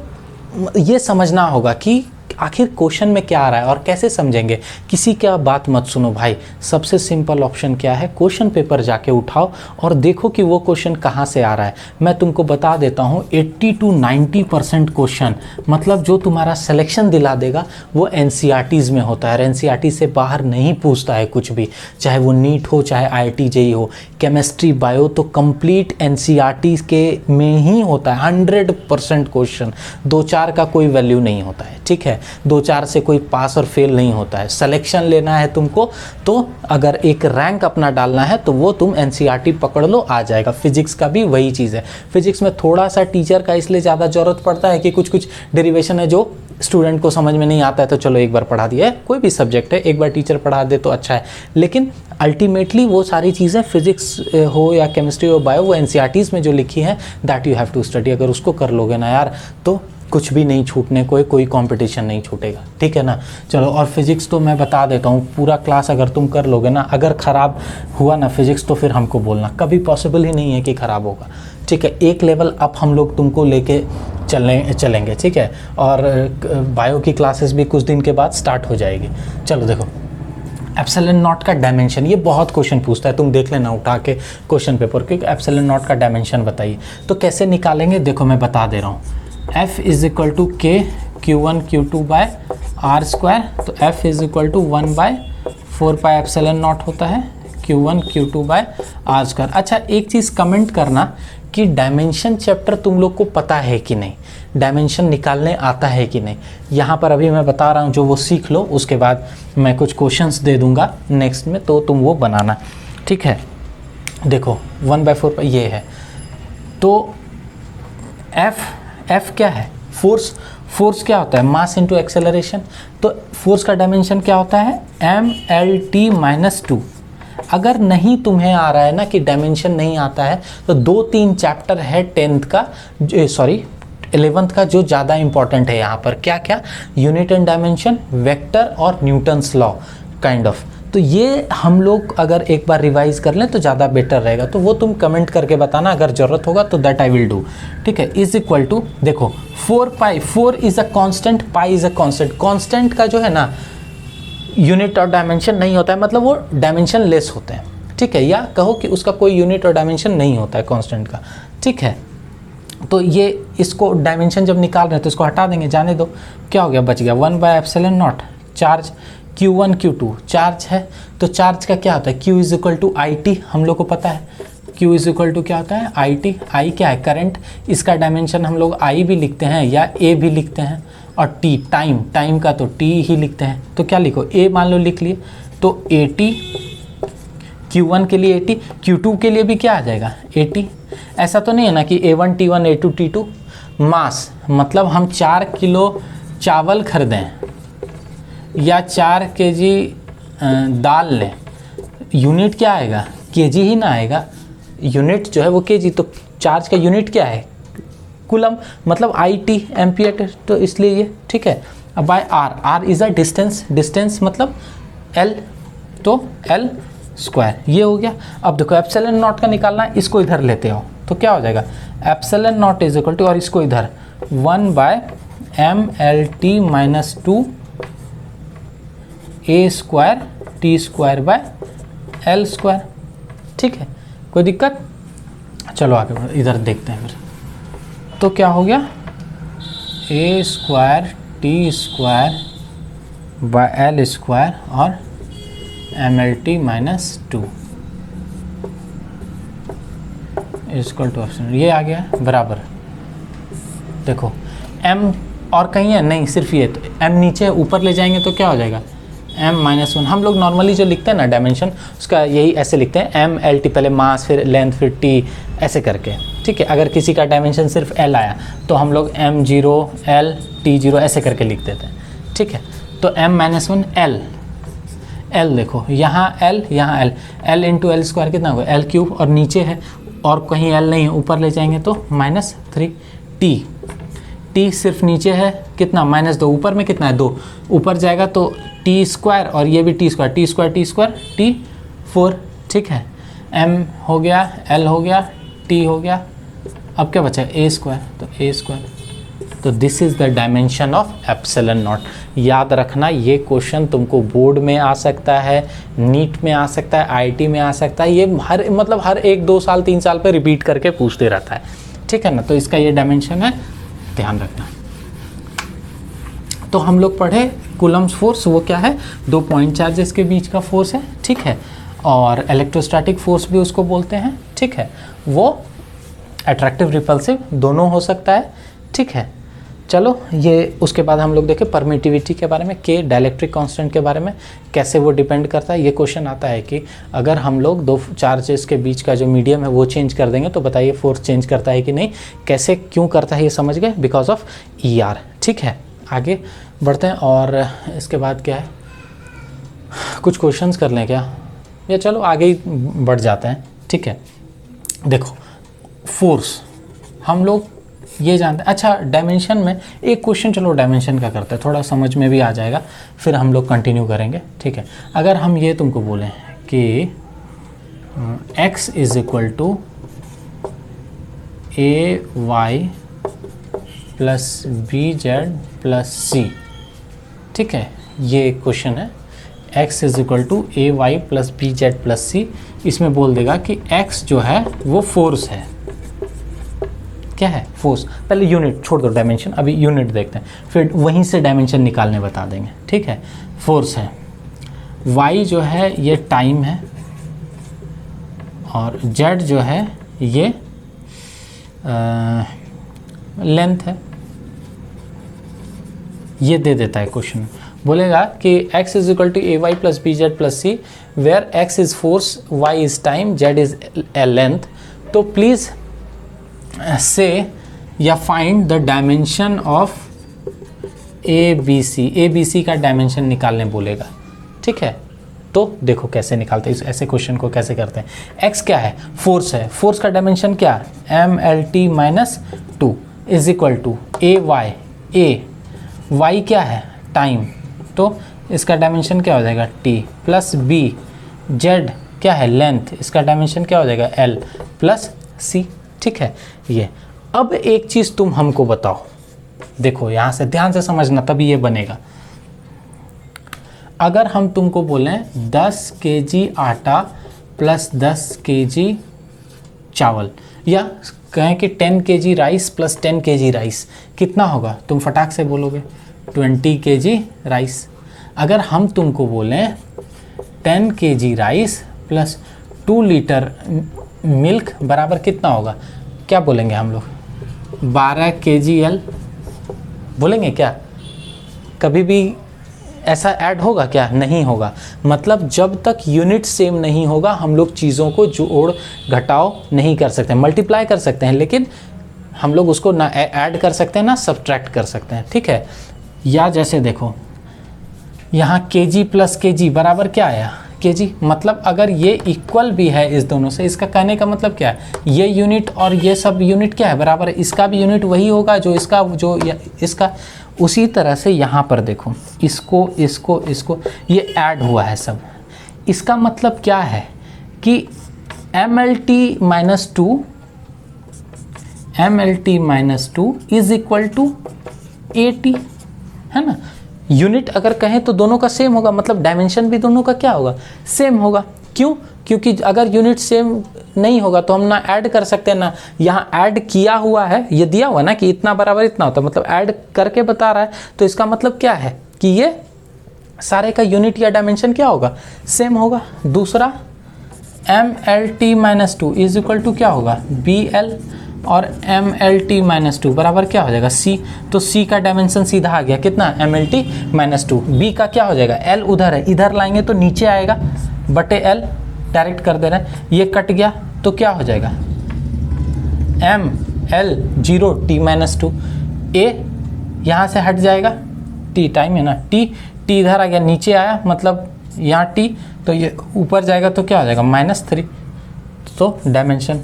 S1: ये समझना होगा कि आखिर क्वेश्चन में क्या आ रहा है और कैसे समझेंगे। किसी का बात मत सुनो भाई, सबसे सिंपल ऑप्शन क्या है, क्वेश्चन पेपर जाके उठाओ और देखो कि वो क्वेश्चन कहाँ से आ रहा है। मैं तुमको बता देता हूँ 80 to 90% क्वेश्चन, मतलब जो तुम्हारा सिलेक्शन दिला देगा वो NCERTs में होता है। NCERT से बाहर नहीं पूछता है कुछ भी, चाहे वो नीट हो चाहे IIT JEE हो। केमिस्ट्री बायो तो कंप्लीट NCERT के में ही होता है 100% क्वेश्चन, 2-4 का कोई वैल्यू नहीं होता है। ठीक है, 2-4 से कोई पास और फेल नहीं होता है। सिलेक्शन लेना है तुमको तो अगर एक रैंक अपना डालना है तो वो तुम NCERT पकड़ लो, आ जाएगा। फिजिक्स का भी वही चीज़ है। फिजिक्स में थोड़ा सा टीचर का इसलिए ज़्यादा ज़रूरत पड़ता है कि कुछ डेरिवेशन है जो स्टूडेंट को समझ में नहीं आता है, तो चलो एक बार पढ़ा दिया है, कोई भी सब्जेक्ट है एक बार टीचर पढ़ा दे तो अच्छा है। लेकिन अल्टीमेटली वो सारी चीज़ें फिजिक्स हो या केमिस्ट्री हो बायो, वो NCERTs में जो लिखी है that you have to study. अगर उसको कर लोगे ना यार तो कुछ भी नहीं छूटने को है, कोई कंपटीशन नहीं छूटेगा। ठीक है ना, चलो। और फिजिक्स तो मैं बता देता हूँ, पूरा क्लास अगर तुम कर लोगे ना, अगर ख़राब हुआ ना फिजिक्स तो फिर हमको बोलना, कभी पॉसिबल ही नहीं है कि ख़राब होगा। ठीक है, एक लेवल अप हम लोग तुमको लेके चलेंगे। ठीक है, और बायो की क्लासेस भी कुछ दिन के बाद स्टार्ट हो जाएगी। चलो देखो, एप्सिलॉन नॉट का डायमेंशन, ये बहुत क्वेश्चन पूछता है, तुम देख लेना उठा के क्वेश्चन पेपर के, एप्सिलॉन नॉट का डायमेंशन बताइए। तो कैसे निकालेंगे देखो मैं बता दे रहा हूँ। F = K Q1 Q2 by R square, तो F इज इक्वल टू 1/4πε0 होता है Q1 Q2 by R square. अच्छा, एक चीज़ कमेंट करना कि डायमेंशन चैप्टर तुम लोग को पता है कि नहीं, डायमेंशन निकालने आता है कि नहीं। यहाँ पर अभी मैं बता रहा हूँ, जो वो सीख लो, उसके बाद मैं कुछ क्वेश्चंस दे दूँगा नेक्स्ट में, तो तुम वो बनाना, ठीक है। देखो 1/4 ये है, तो F क्या है, फोर्स क्या होता है, मास इंटू एक्सेलरेशन। तो फोर्स का डायमेंशन क्या होता है, mLT-2। अगर नहीं तुम्हें आ रहा है ना कि डायमेंशन नहीं आता है, तो 2-3 चैप्टर है 11th का जो ज़्यादा इंपॉर्टेंट है यहाँ पर। क्या क्या, यूनिट एंड डायमेंशन, वेक्टर और न्यूटन्स लॉ काइंड ऑफ। तो ये हम लोग अगर एक बार रिवाइज कर लें तो ज़्यादा बेटर रहेगा। तो वो तुम कमेंट करके बताना, अगर ज़रूरत होगा तो दैट आई विल डू, ठीक है। इज इक्वल टू, देखो 4 is a constant, pi is a constant. Constant का जो है ना यूनिट और डायमेंशन नहीं होता है, मतलब वो डायमेंशन लेस होते हैं, ठीक है। या कहो कि उसका कोई यूनिट और डायमेंशन नहीं होता है कांस्टेंट का, ठीक है। तो ये इसको डायमेंशन जब निकाल रहे हैं तो इसको हटा देंगे, जाने दो। क्या हो गया, बच गया 1/ε0। चार्ज Q1 Q2 चार्ज है, तो चार्ज का क्या होता है, Q is equal to I T, हम लोग को पता है Q इज इक्वल टू क्या होता है, आई टी। आई क्या है, करंट। इसका डायमेंशन हम लोग I भी लिखते हैं या A भी लिखते हैं, और T टाइम का तो T ही लिखते हैं। तो क्या लिखो, A मान लो लिख लिए, तो AT, Q1 के लिए AT, Q2 के लिए भी क्या आ जाएगा, AT। ऐसा तो नहीं है ना कि A1 T1 A2 T2। मास मतलब हम 4 किलो चावल खरीदें या 4 kg दाल लें, यूनिट क्या आएगा, kg ही ना आएगा, यूनिट जो है वो kg। तो चार्ज का यूनिट क्या है, कूलम, मतलब IT एम्पियर, तो इसलिए ये ठीक है। अब by R is a distance मतलब L, तो L स्क्वायर, ये हो गया। अब देखो एप्सिलॉन नॉट का निकालना है, इसको इधर लेते हो तो क्या हो जाएगा, epsilon not is equal to, और इसको इधर 1/mLT-2 A square T square by L square, ठीक है। कोई दिक्कत, चलो आगे इधर देखते हैं फिर। तो क्या हो गया, A square T square by L square और mLT-2 इक्वल टू ऑप्शन, ये आ गया बराबर। देखो m और कहीं है नहीं, सिर्फ ये, तो m नीचे ऊपर ले जाएंगे तो क्या हो जाएगा, m-1। हम लोग नॉर्मली जो लिखते हैं ना डायमेंशन, उसका यही ऐसे लिखते हैं, mLT, पहले मास फिर लेंथ फिर t ऐसे करके, ठीक है। अगर किसी का डायमेंशन सिर्फ l आया तो हम लोग m0 L T0 ऐसे करके लिख देते हैं, ठीक है। तो m-1 L देखो, यहाँ L यहाँ L, L into L square कितना होगा, L क्यूब, और नीचे है और कहीं L नहीं है, ऊपर ले जाएंगे तो -3 T सिर्फ नीचे है कितना, -2, ऊपर में कितना है 2, ऊपर जाएगा तो T स्क्वायर, और ये भी T स्क्वायर T4, ठीक है। M हो गया, L हो गया, T हो गया, अब क्या बचा A स्क्वायर, तो A स्क्वायर। तो this is the dimension of epsilon not. याद रखना, ये क्वेश्चन तुमको बोर्ड में आ सकता है, नीट में आ सकता है, आईटी में आ सकता है, ये हर 1-2 साल 3 साल पे रिपीट करके पूछते रहता है, ठीक है ना। तो इसका ये डायमेंशन है, ध्यान रखना। तो हम लोग पढ़े कूलम्स फोर्स, वो क्या है, 2 पॉइंट चार्जेस के बीच का फोर्स है, ठीक है। और इलेक्ट्रोस्टैटिक फोर्स भी उसको बोलते हैं, ठीक है। वो अट्रैक्टिव रिपल्सिव दोनों हो सकता है, ठीक है। चलो, ये उसके बाद हम लोग देखें परमिटिविटी के बारे में, के डाइलेक्ट्रिक कांस्टेंट के बारे में, कैसे वो डिपेंड करता है। ये क्वेश्चन आता है कि अगर हम लोग 2 चार्जेस के बीच का जो मीडियम है वो चेंज कर देंगे तो बताइए फोर्स चेंज करता है कि नहीं, कैसे क्यों करता है, ये समझ गए, बिकॉज ऑफ ER, ठीक है। आगे बढ़ते हैं, और इसके बाद क्या है, कुछ क्वेश्चंस कर लें क्या, या चलो आगे ही बढ़ जाते हैं, ठीक है। देखो फोर्स हम लोग ये जानते हैं। अच्छा, डायमेंशन में एक क्वेश्चन, चलो डायमेंशन का करते हैं, थोड़ा समझ में भी आ जाएगा, फिर हम लोग कंटिन्यू करेंगे, ठीक है। अगर हम ये तुमको बोलें कि x is equal to AY plus BZ plus C, ठीक है, ये क्वेश्चन है। x is equal to AY plus BZ plus C, इसमें बोल देगा कि x जो है वो फोर्स है, क्या क्या है, फोर्स। पहले यूनिट छोड़ दो, डायमेंशन, अभी यूनिट देखते हैं, फिर वहीं से डायमेंशन निकालने बता देंगे, ठीक है। फोर्स है, y जो है ये टाइम है, और z जो है ये लेंथ है। ये दे देता है क्वेश्चन, बोलेगा कि x is equal to A Y plus B Z plus C, where x is force, y is time, z is length. तो प्लीज से या find the dimension of A B C का डायमेंशन निकालने बोलेगा, ठीक है। तो देखो कैसे निकालते हैं, ऐसे क्वेश्चन को कैसे करते हैं। x क्या है, फोर्स है, फोर्स का डायमेंशन क्या है, mlt minus 2 is equal to A Y क्या है, टाइम, तो इसका डायमेंशन क्या हो जाएगा t प्लस b, z क्या है, लेंथ, इसका डायमेंशन क्या हो जाएगा l प्लस c, ठीक है। ये अब एक चीज़ तुम हमको बताओ, देखो यहाँ से ध्यान से समझना तभी ये बनेगा। अगर हम तुमको बोलें 10 kg आटा प्लस 10 kg चावल, या कहें कि 10 kg rice plus 10 kg rice, कितना होगा, तुम फटाक से बोलोगे 20 kg राइस। अगर हम तुमको बोलें 10 kg rice plus 2 litre milk बराबर कितना होगा, क्या बोलेंगे हम लोग, 12 kg बोलेंगे क्या? कभी भी ऐसा ऐड होगा क्या? नहीं होगा। मतलब जब तक यूनिट सेम नहीं होगा हम लोग चीज़ों को जोड़ घटाव नहीं कर सकते, मल्टीप्लाई कर सकते हैं, लेकिन हम लोग उसको ना ऐड कर सकते हैं ना सब्ट्रैक्ट कर सकते हैं, ठीक है। या जैसे देखो यहाँ kg प्लस kg बराबर क्या आया, kg, मतलब अगर ये इक्वल भी है इस दोनों से, इसका कहने का मतलब क्या है, ये यूनिट और ये सब यूनिट क्या है, बराबर है, इसका भी यूनिट वही होगा जो इसका, जो इसका। उसी तरह से यहाँ पर देखो, इसको इसको इसको ये ऐड हुआ है सब, इसका मतलब क्या है कि mlt minus 2 is equal to 80, है ना। यूनिट अगर कहें तो दोनों का सेम होगा, मतलब डायमेंशन भी दोनों का क्या होगा, सेम होगा। क्यों? क्योंकि अगर यूनिट सेम नहीं होगा तो हम ना ऐड कर सकते हैं, ना यहाँ ऐड किया हुआ है, ये दिया हुआ ना कि इतना बराबर इतना होता है, मतलब ऐड करके बता रहा है, तो इसका मतलब क्या है कि ये सारे का यूनिट या डायमेंशन क्या होगा, सेम होगा। दूसरा mlt minus 2 is equal to क्या होगा, bl, और mlt माइनस 2 बराबर क्या हो जाएगा, c। तो c का डायमेंशन सीधा आ गया कितना, mlt माइनस 2। b का क्या हो जाएगा, l उधर है, इधर लाएंगे तो नीचे आएगा बटे l, डायरेक्ट कर दे रहे हैं, ये कट गया तो क्या हो जाएगा, ml 0 t माइनस 2, a यहाँ से हट जाएगा, t टाइम है ना, t इधर आ गया, नीचे आया, मतलब यहाँ t, तो ये ऊपर जाएगा तो क्या हो जाएगा, -3। तो डायमेंशन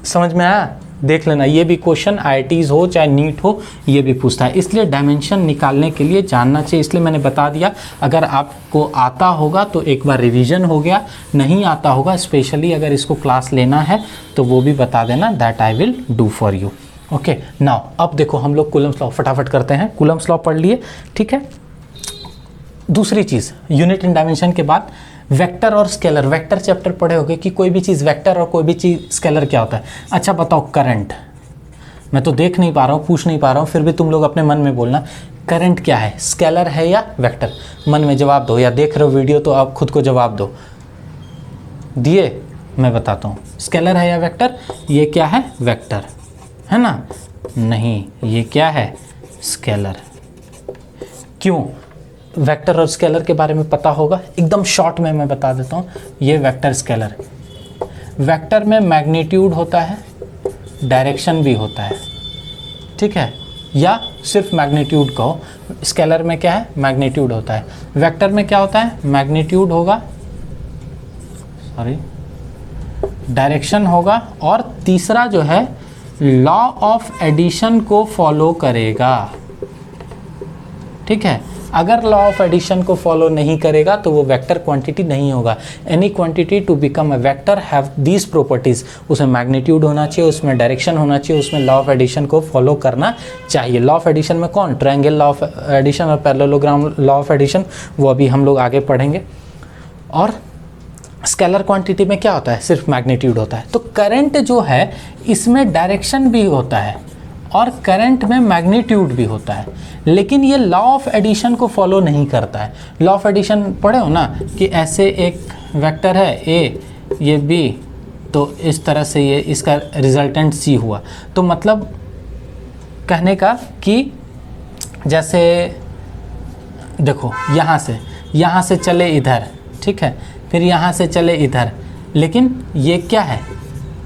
S1: समझ में आया, देख लेना, ये भी क्वेश्चन IITs हो चाहे नीट हो ये भी पूछता है, इसलिए डायमेंशन निकालने के लिए जानना चाहिए, इसलिए मैंने बता दिया। अगर आपको आता होगा तो एक बार रिवीजन हो गया, नहीं आता होगा स्पेशली अगर इसको क्लास लेना है तो वो भी बता देना, that I will do for you. Okay, now अब देखो हम लोग कूलम्स लॉ फटाफट करते हैं। कूलम्स लॉ पढ़ लिए, ठीक है। दूसरी चीज़, यूनिट एंड डायमेंशन के बाद वेक्टर और स्केलर, वेक्टर चैप्टर पढ़े होगे कि कोई भी चीज़ वेक्टर और कोई भी चीज़ स्केलर क्या होता है। अच्छा बताओ, करंट, मैं तो देख नहीं पा रहा हूँ, पूछ नहीं पा रहा हूँ, फिर भी तुम लोग अपने मन में बोलना, करंट क्या है, स्केलर है या वेक्टर, मन में जवाब दो, या देख रहे हो वीडियो तो आप खुद को जवाब दो। दिए, मैं बताता हूँ, स्केलर है या वेक्टर, ये क्या है, वेक्टर है ना, नहीं ये क्या है, स्केलर। क्यों? वेक्टर और स्केलर के बारे में पता होगा, एकदम शॉर्ट में मैं बता देता हूँ, ये वेक्टर स्केलर। वेक्टर में मैग्नीट्यूड होता है, डायरेक्शन भी होता है, ठीक है, या सिर्फ मैग्नीट्यूड कहो। स्केलर में क्या है, मैग्नीट्यूड होता है। वेक्टर में क्या होता है, मैग्नीट्यूड होगा, सॉरी डायरेक्शन होगा, और तीसरा जो है लॉ ऑफ एडिशन को फॉलो करेगा, ठीक है। अगर लॉ ऑफ एडिशन को फॉलो नहीं करेगा तो वो वेक्टर क्वांटिटी नहीं होगा। Any quantity to become a vector have these properties, उसमें मैग्नीट्यूड होना चाहिए, उसमें डायरेक्शन होना चाहिए, उसमें लॉ ऑफ एडिशन को फॉलो करना चाहिए। लॉ ऑफ एडिशन में कौन, ट्रायंगल लॉ ऑफ एडिशन और पैरेललोग्राम लॉ ऑफ एडिशन, वो अभी हम लोग आगे पढ़ेंगे। और स्केलर क्वांटिटी में क्या होता है, सिर्फ मैग्नीट्यूड होता है। तो करंट जो है इसमें डायरेक्शन भी होता है और करंट में मैग्नीट्यूड भी होता है, लेकिन ये लॉ ऑफ एडिशन को फॉलो नहीं करता है। लॉ ऑफ एडिशन पढ़े हो ना कि ऐसे एक वेक्टर है ए, ये बी, तो इस तरह से ये इसका रिजल्टेंट सी हुआ। तो मतलब कहने का कि जैसे देखो यहाँ से चले इधर, ठीक है, फिर यहाँ से चले इधर, लेकिन ये क्या है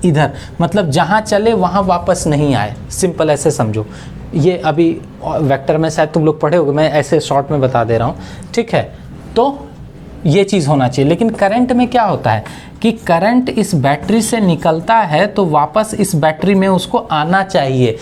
S1: इधर, मतलब जहाँ चले वहाँ वापस नहीं आए। सिंपल ऐसे समझो, ये अभी वेक्टर में शायद तुम लोग पढ़े होगे, मैं ऐसे शॉर्ट में बता दे रहा हूँ, ठीक है। तो ये चीज़ होना चाहिए। लेकिन करंट में क्या होता है कि करंट इस बैटरी से निकलता है तो वापस इस बैटरी में उसको आना चाहिए।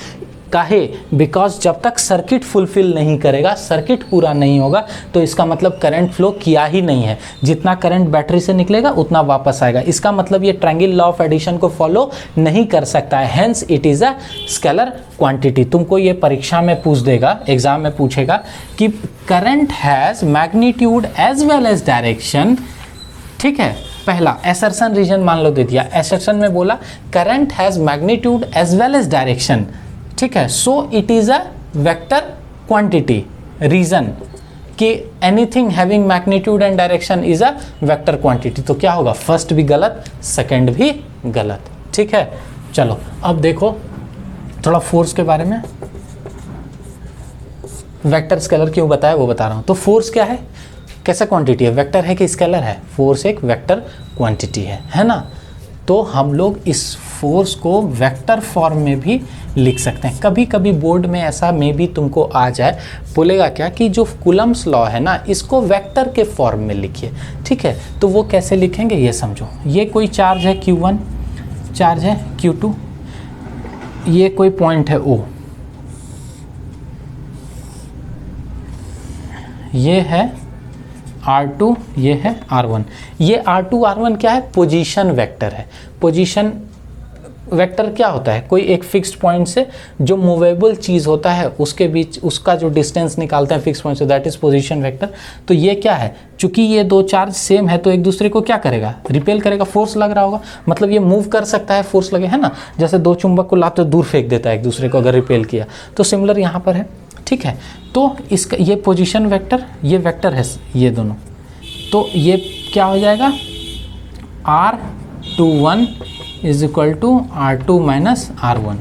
S1: काहे? बिकॉज जब तक सर्किट फुलफिल नहीं करेगा, सर्किट पूरा नहीं होगा, तो इसका मतलब करंट फ्लो किया ही नहीं है। जितना करंट बैटरी से निकलेगा उतना वापस आएगा। इसका मतलब ये ट्रायंगल लॉ ऑफ एडिशन को फॉलो नहीं कर सकता है, hence it is a scalar quantity. तुमको ये परीक्षा में पूछ देगा, एग्जाम में पूछेगा कि current has magnitude as well as direction, ठीक है। पहला एसर्शन रीजन मान लो दे दिया, एसर्शन में बोला current has magnitude as well as direction, ठीक है। So it is a vector quantity. Reason कि anything having magnitude and direction is a vector quantity. तो क्या होगा, फर्स्ट भी गलत, सेकंड भी गलत, ठीक है। चलो अब देखो थोड़ा फोर्स के बारे में। वेक्टर स्केलर क्यों बताया वो बता रहा हूं। तो फोर्स क्या है, कैसा क्वांटिटी है, वेक्टर है कि स्केलर है? फोर्स एक वेक्टर क्वांटिटी है ना। तो हम लोग इस फोर्स को वेक्टर फॉर्म में भी लिख सकते हैं। कभी कभी बोर्ड में ऐसा में भी तुमको आ जाए, बोलेगा क्या कि जो कूलम्ब्स लॉ है ना, इसको वेक्टर के फॉर्म में लिखिए, ठीक है। तो वो कैसे लिखेंगे ये समझो। ये कोई चार्ज है Q1, चार्ज है Q2, ये कोई पॉइंट है O, ये है R2, ये है R1। ये R2 R1 क्या है, पोजीशन वेक्टर है। पोजीशन वेक्टर क्या होता है, कोई एक फिक्स्ड पॉइंट से जो मूवेबल चीज़ होता है उसके बीच उसका जो डिस्टेंस निकालता है फिक्स्ड पॉइंट से, दैट इज पोजीशन वेक्टर। तो ये क्या है, चूंकि ये दो चार्ज सेम है तो एक दूसरे को क्या करेगा, रिपेल करेगा, फोर्स लग रहा होगा, मतलब ये मूव कर सकता है, फोर्स लगे, है ना। जैसे दो चुंबक को लाते दूर फेंक देता है एक दूसरे को अगर रिपेल किया, तो सिमिलर यहाँ पर है, ठीक है। तो इसका ये पोजीशन वेक्टर, ये वेक्टर है ये दोनों, तो ये क्या हो जाएगा, R21 is equal to R2 minus R1।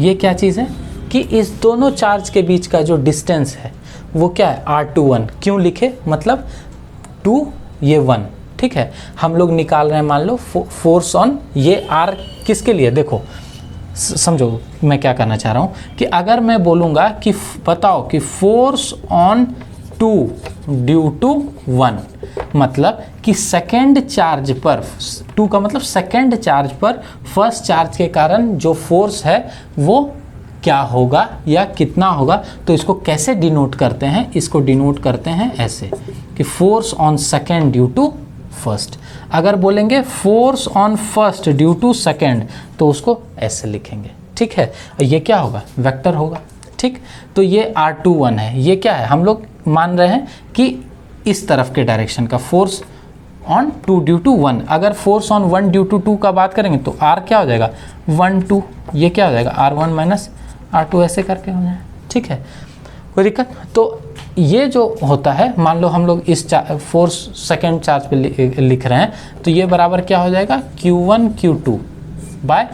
S1: ये क्या चीज़ है कि इस दोनों चार्ज के बीच का जो डिस्टेंस है वो क्या है, R21। क्यों लिखे, मतलब 2 ये 1, ठीक है। हम लोग निकाल रहे हैं मान लो फोर्स ऑन ये R किसके लिए, देखो समझो मैं क्या करना चाह रहा हूँ कि अगर मैं बोलूँगा कि बताओ कि फोर्स ऑन 2 ड्यू टू 1, मतलब कि सेकेंड चार्ज पर, 2 का मतलब सेकेंड चार्ज पर फर्स्ट चार्ज के कारण जो फोर्स है वो क्या होगा या कितना होगा। तो इसको कैसे डिनोट करते हैं, इसको डिनोट करते हैं ऐसे कि force on second due to first. अगर बोलेंगे force on first due to second तो उसको ऐसे लिखेंगे, ठीक है। ये क्या होगा, वेक्टर होगा, ठीक। तो ये R21 है, ये क्या है, हम लोग मान रहे हैं कि इस तरफ के डायरेक्शन का फोर्स ऑन 2 ड्यू टू 1। अगर फोर्स ऑन 1 ड्यू टू 2 का बात करेंगे तो R क्या हो जाएगा, 1 2, ये क्या हो जाएगा R1 माइनस R2, ऐसे करके हो जाए, ठीक है। कोई दिक्कत। तो ये जो होता है, मान लो हम लोग इस फोर्स सेकेंड चार्ज पे लिख रहे हैं, तो ये बराबर क्या हो जाएगा, Q1 Q2 by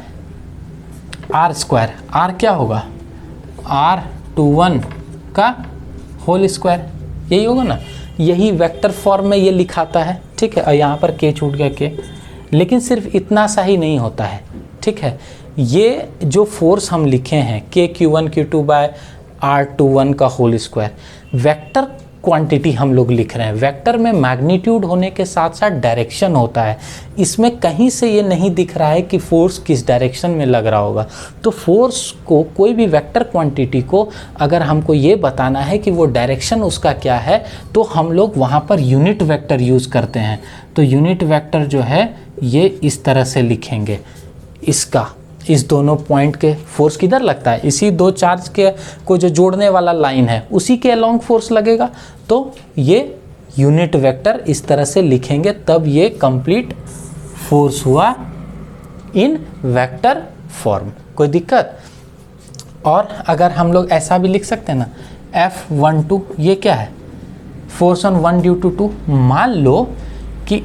S1: R square. R क्या होगा, R21 का होल स्क्वायर, यही होगा ना। यही वेक्टर फॉर्म में ये लिखाता है, ठीक है। और यहाँ पर K छूट गया K, लेकिन सिर्फ इतना सा ही नहीं होता है, ठीक है। ये जो फोर्स हम लिखे हैं K Q1 Q2 bye R21 का होल स्क्वायर, वेक्टर क्वांटिटी हम लोग लिख रहे हैं। वेक्टर में मैग्नीट्यूड होने के साथ साथ डायरेक्शन होता है। इसमें कहीं से ये नहीं दिख रहा है कि फोर्स किस डायरेक्शन में लग रहा होगा। तो फोर्स को, कोई भी वेक्टर क्वांटिटी को अगर हमको ये बताना है कि वो डायरेक्शन उसका क्या है, तो हम लोग वहाँ पर यूनिट वेक्टर यूज़ करते हैं। तो यूनिट वेक्टर जो है ये इस तरह से लिखेंगे, इसका, इस दोनों पॉइंट के फोर्स किधर लगता है, इसी दो चार्ज के को जो जोड़ने वाला लाइन है उसी के अलोंग फोर्स लगेगा। तो ये यूनिट वेक्टर इस तरह से लिखेंगे तब ये कंप्लीट फोर्स हुआ इन वेक्टर फॉर्म। कोई दिक्कत? और अगर हम लोग ऐसा भी लिख सकते हैं ना, F12 ये क्या है, फोर्स ऑन 1 ड्यू टू 2। मान लो कि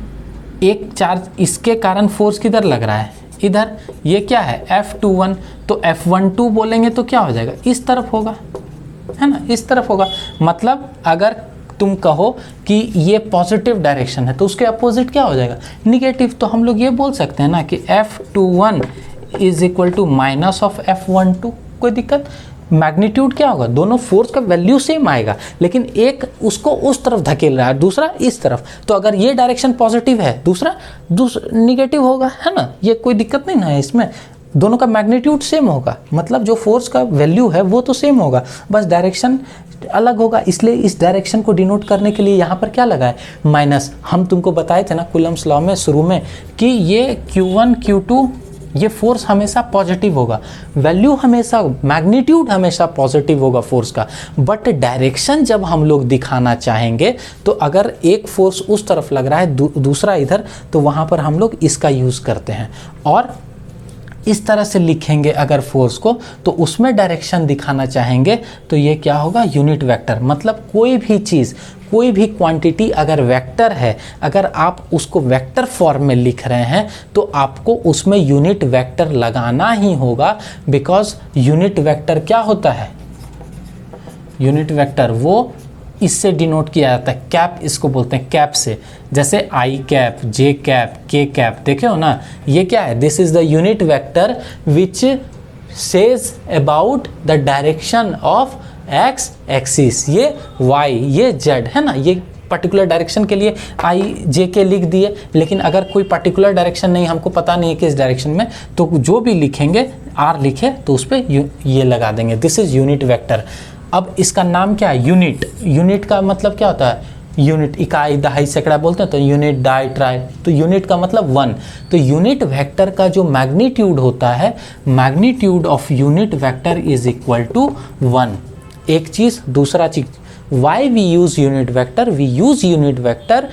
S1: एक चार्ज इसके कारण फोर्स किधर लग रहा है, इधर, ये क्या है F21, तो F12 बोलेंगे तो क्या हो जाएगा, इस तरफ होगा, है ना, इस तरफ होगा। मतलब अगर तुम कहो कि ये पॉजिटिव डायरेक्शन है तो उसके अपोजिट क्या हो जाएगा, निगेटिव। तो हम लोग ये बोल सकते हैं ना कि F21 is equal to minus of F12। कोई दिक्कत? मैग्नीट्यूड क्या होगा, दोनों फोर्स का वैल्यू सेम आएगा, लेकिन एक उसको उस तरफ धकेल रहा है, दूसरा इस तरफ। तो अगर ये डायरेक्शन पॉजिटिव है, दूसरा निगेटिव होगा, है ना। ये कोई दिक्कत नहीं ना है इसमें, दोनों का मैग्नीट्यूड सेम होगा, मतलब जो फोर्स का वैल्यू है वो तो सेम होगा, बस डायरेक्शन अलग होगा। इसलिए इस डायरेक्शन को डिनोट करने के लिए यहाँ पर क्या लगा है, माइनस। हम तुमको बताए थे ना कूलम्स लॉ में शुरू में कि ये Q1 Q2 ये फोर्स हमेशा पॉजिटिव होगा, वैल्यू हमेशा, मैग्नीट्यूड हमेशा पॉजिटिव होगा फोर्स का, बट डायरेक्शन जब हम लोग दिखाना चाहेंगे तो अगर एक फोर्स उस तरफ लग रहा है दूसरा इधर, तो वहाँ पर हम लोग इसका यूज़ करते हैं। और इस तरह से लिखेंगे अगर फोर्स को, तो उसमें डायरेक्शन दिखाना चाहेंगे तो ये क्या होगा, यूनिट वेक्टर। मतलब कोई भी चीज़, कोई भी क्वांटिटी अगर वेक्टर है, अगर आप उसको वेक्टर फॉर्म में लिख रहे हैं तो आपको उसमें यूनिट वेक्टर लगाना ही होगा, बिकॉज यूनिट वेक्टर क्या होता है, यूनिट वेक्टर वो इससे डिनोट किया जाता है, कैप इसको बोलते हैं, कैप से। जैसे आई कैप, जे कैप, के कैप, देखे हो ना, ये क्या है, this is the unit vector which says about the direction of x axis, ये वाई, ये जेड, है ना। ये पर्टिकुलर डायरेक्शन के लिए आई जे के लिख दिए, लेकिन अगर कोई पर्टिकुलर डायरेक्शन नहीं, हमको पता नहीं है किस डायरेक्शन में, तो जो भी लिखेंगे, आर लिखे तो उस पर ये लगा देंगे, दिस इज यूनिट वेक्टर। अब इसका नाम क्या है, यूनिट। यूनिट का मतलब क्या होता है, यूनिट, इकाई, दहाई, सैकड़ा बोलते हैं, तो यूनिट, डाई, ट्राई, तो यूनिट का मतलब 1। तो यूनिट वेक्टर का जो मैग्नीट्यूड होता है, magnitude of unit vector is equal to 1। एक चीज़, दूसरा चीज़, why we use unit vector, we use unit vector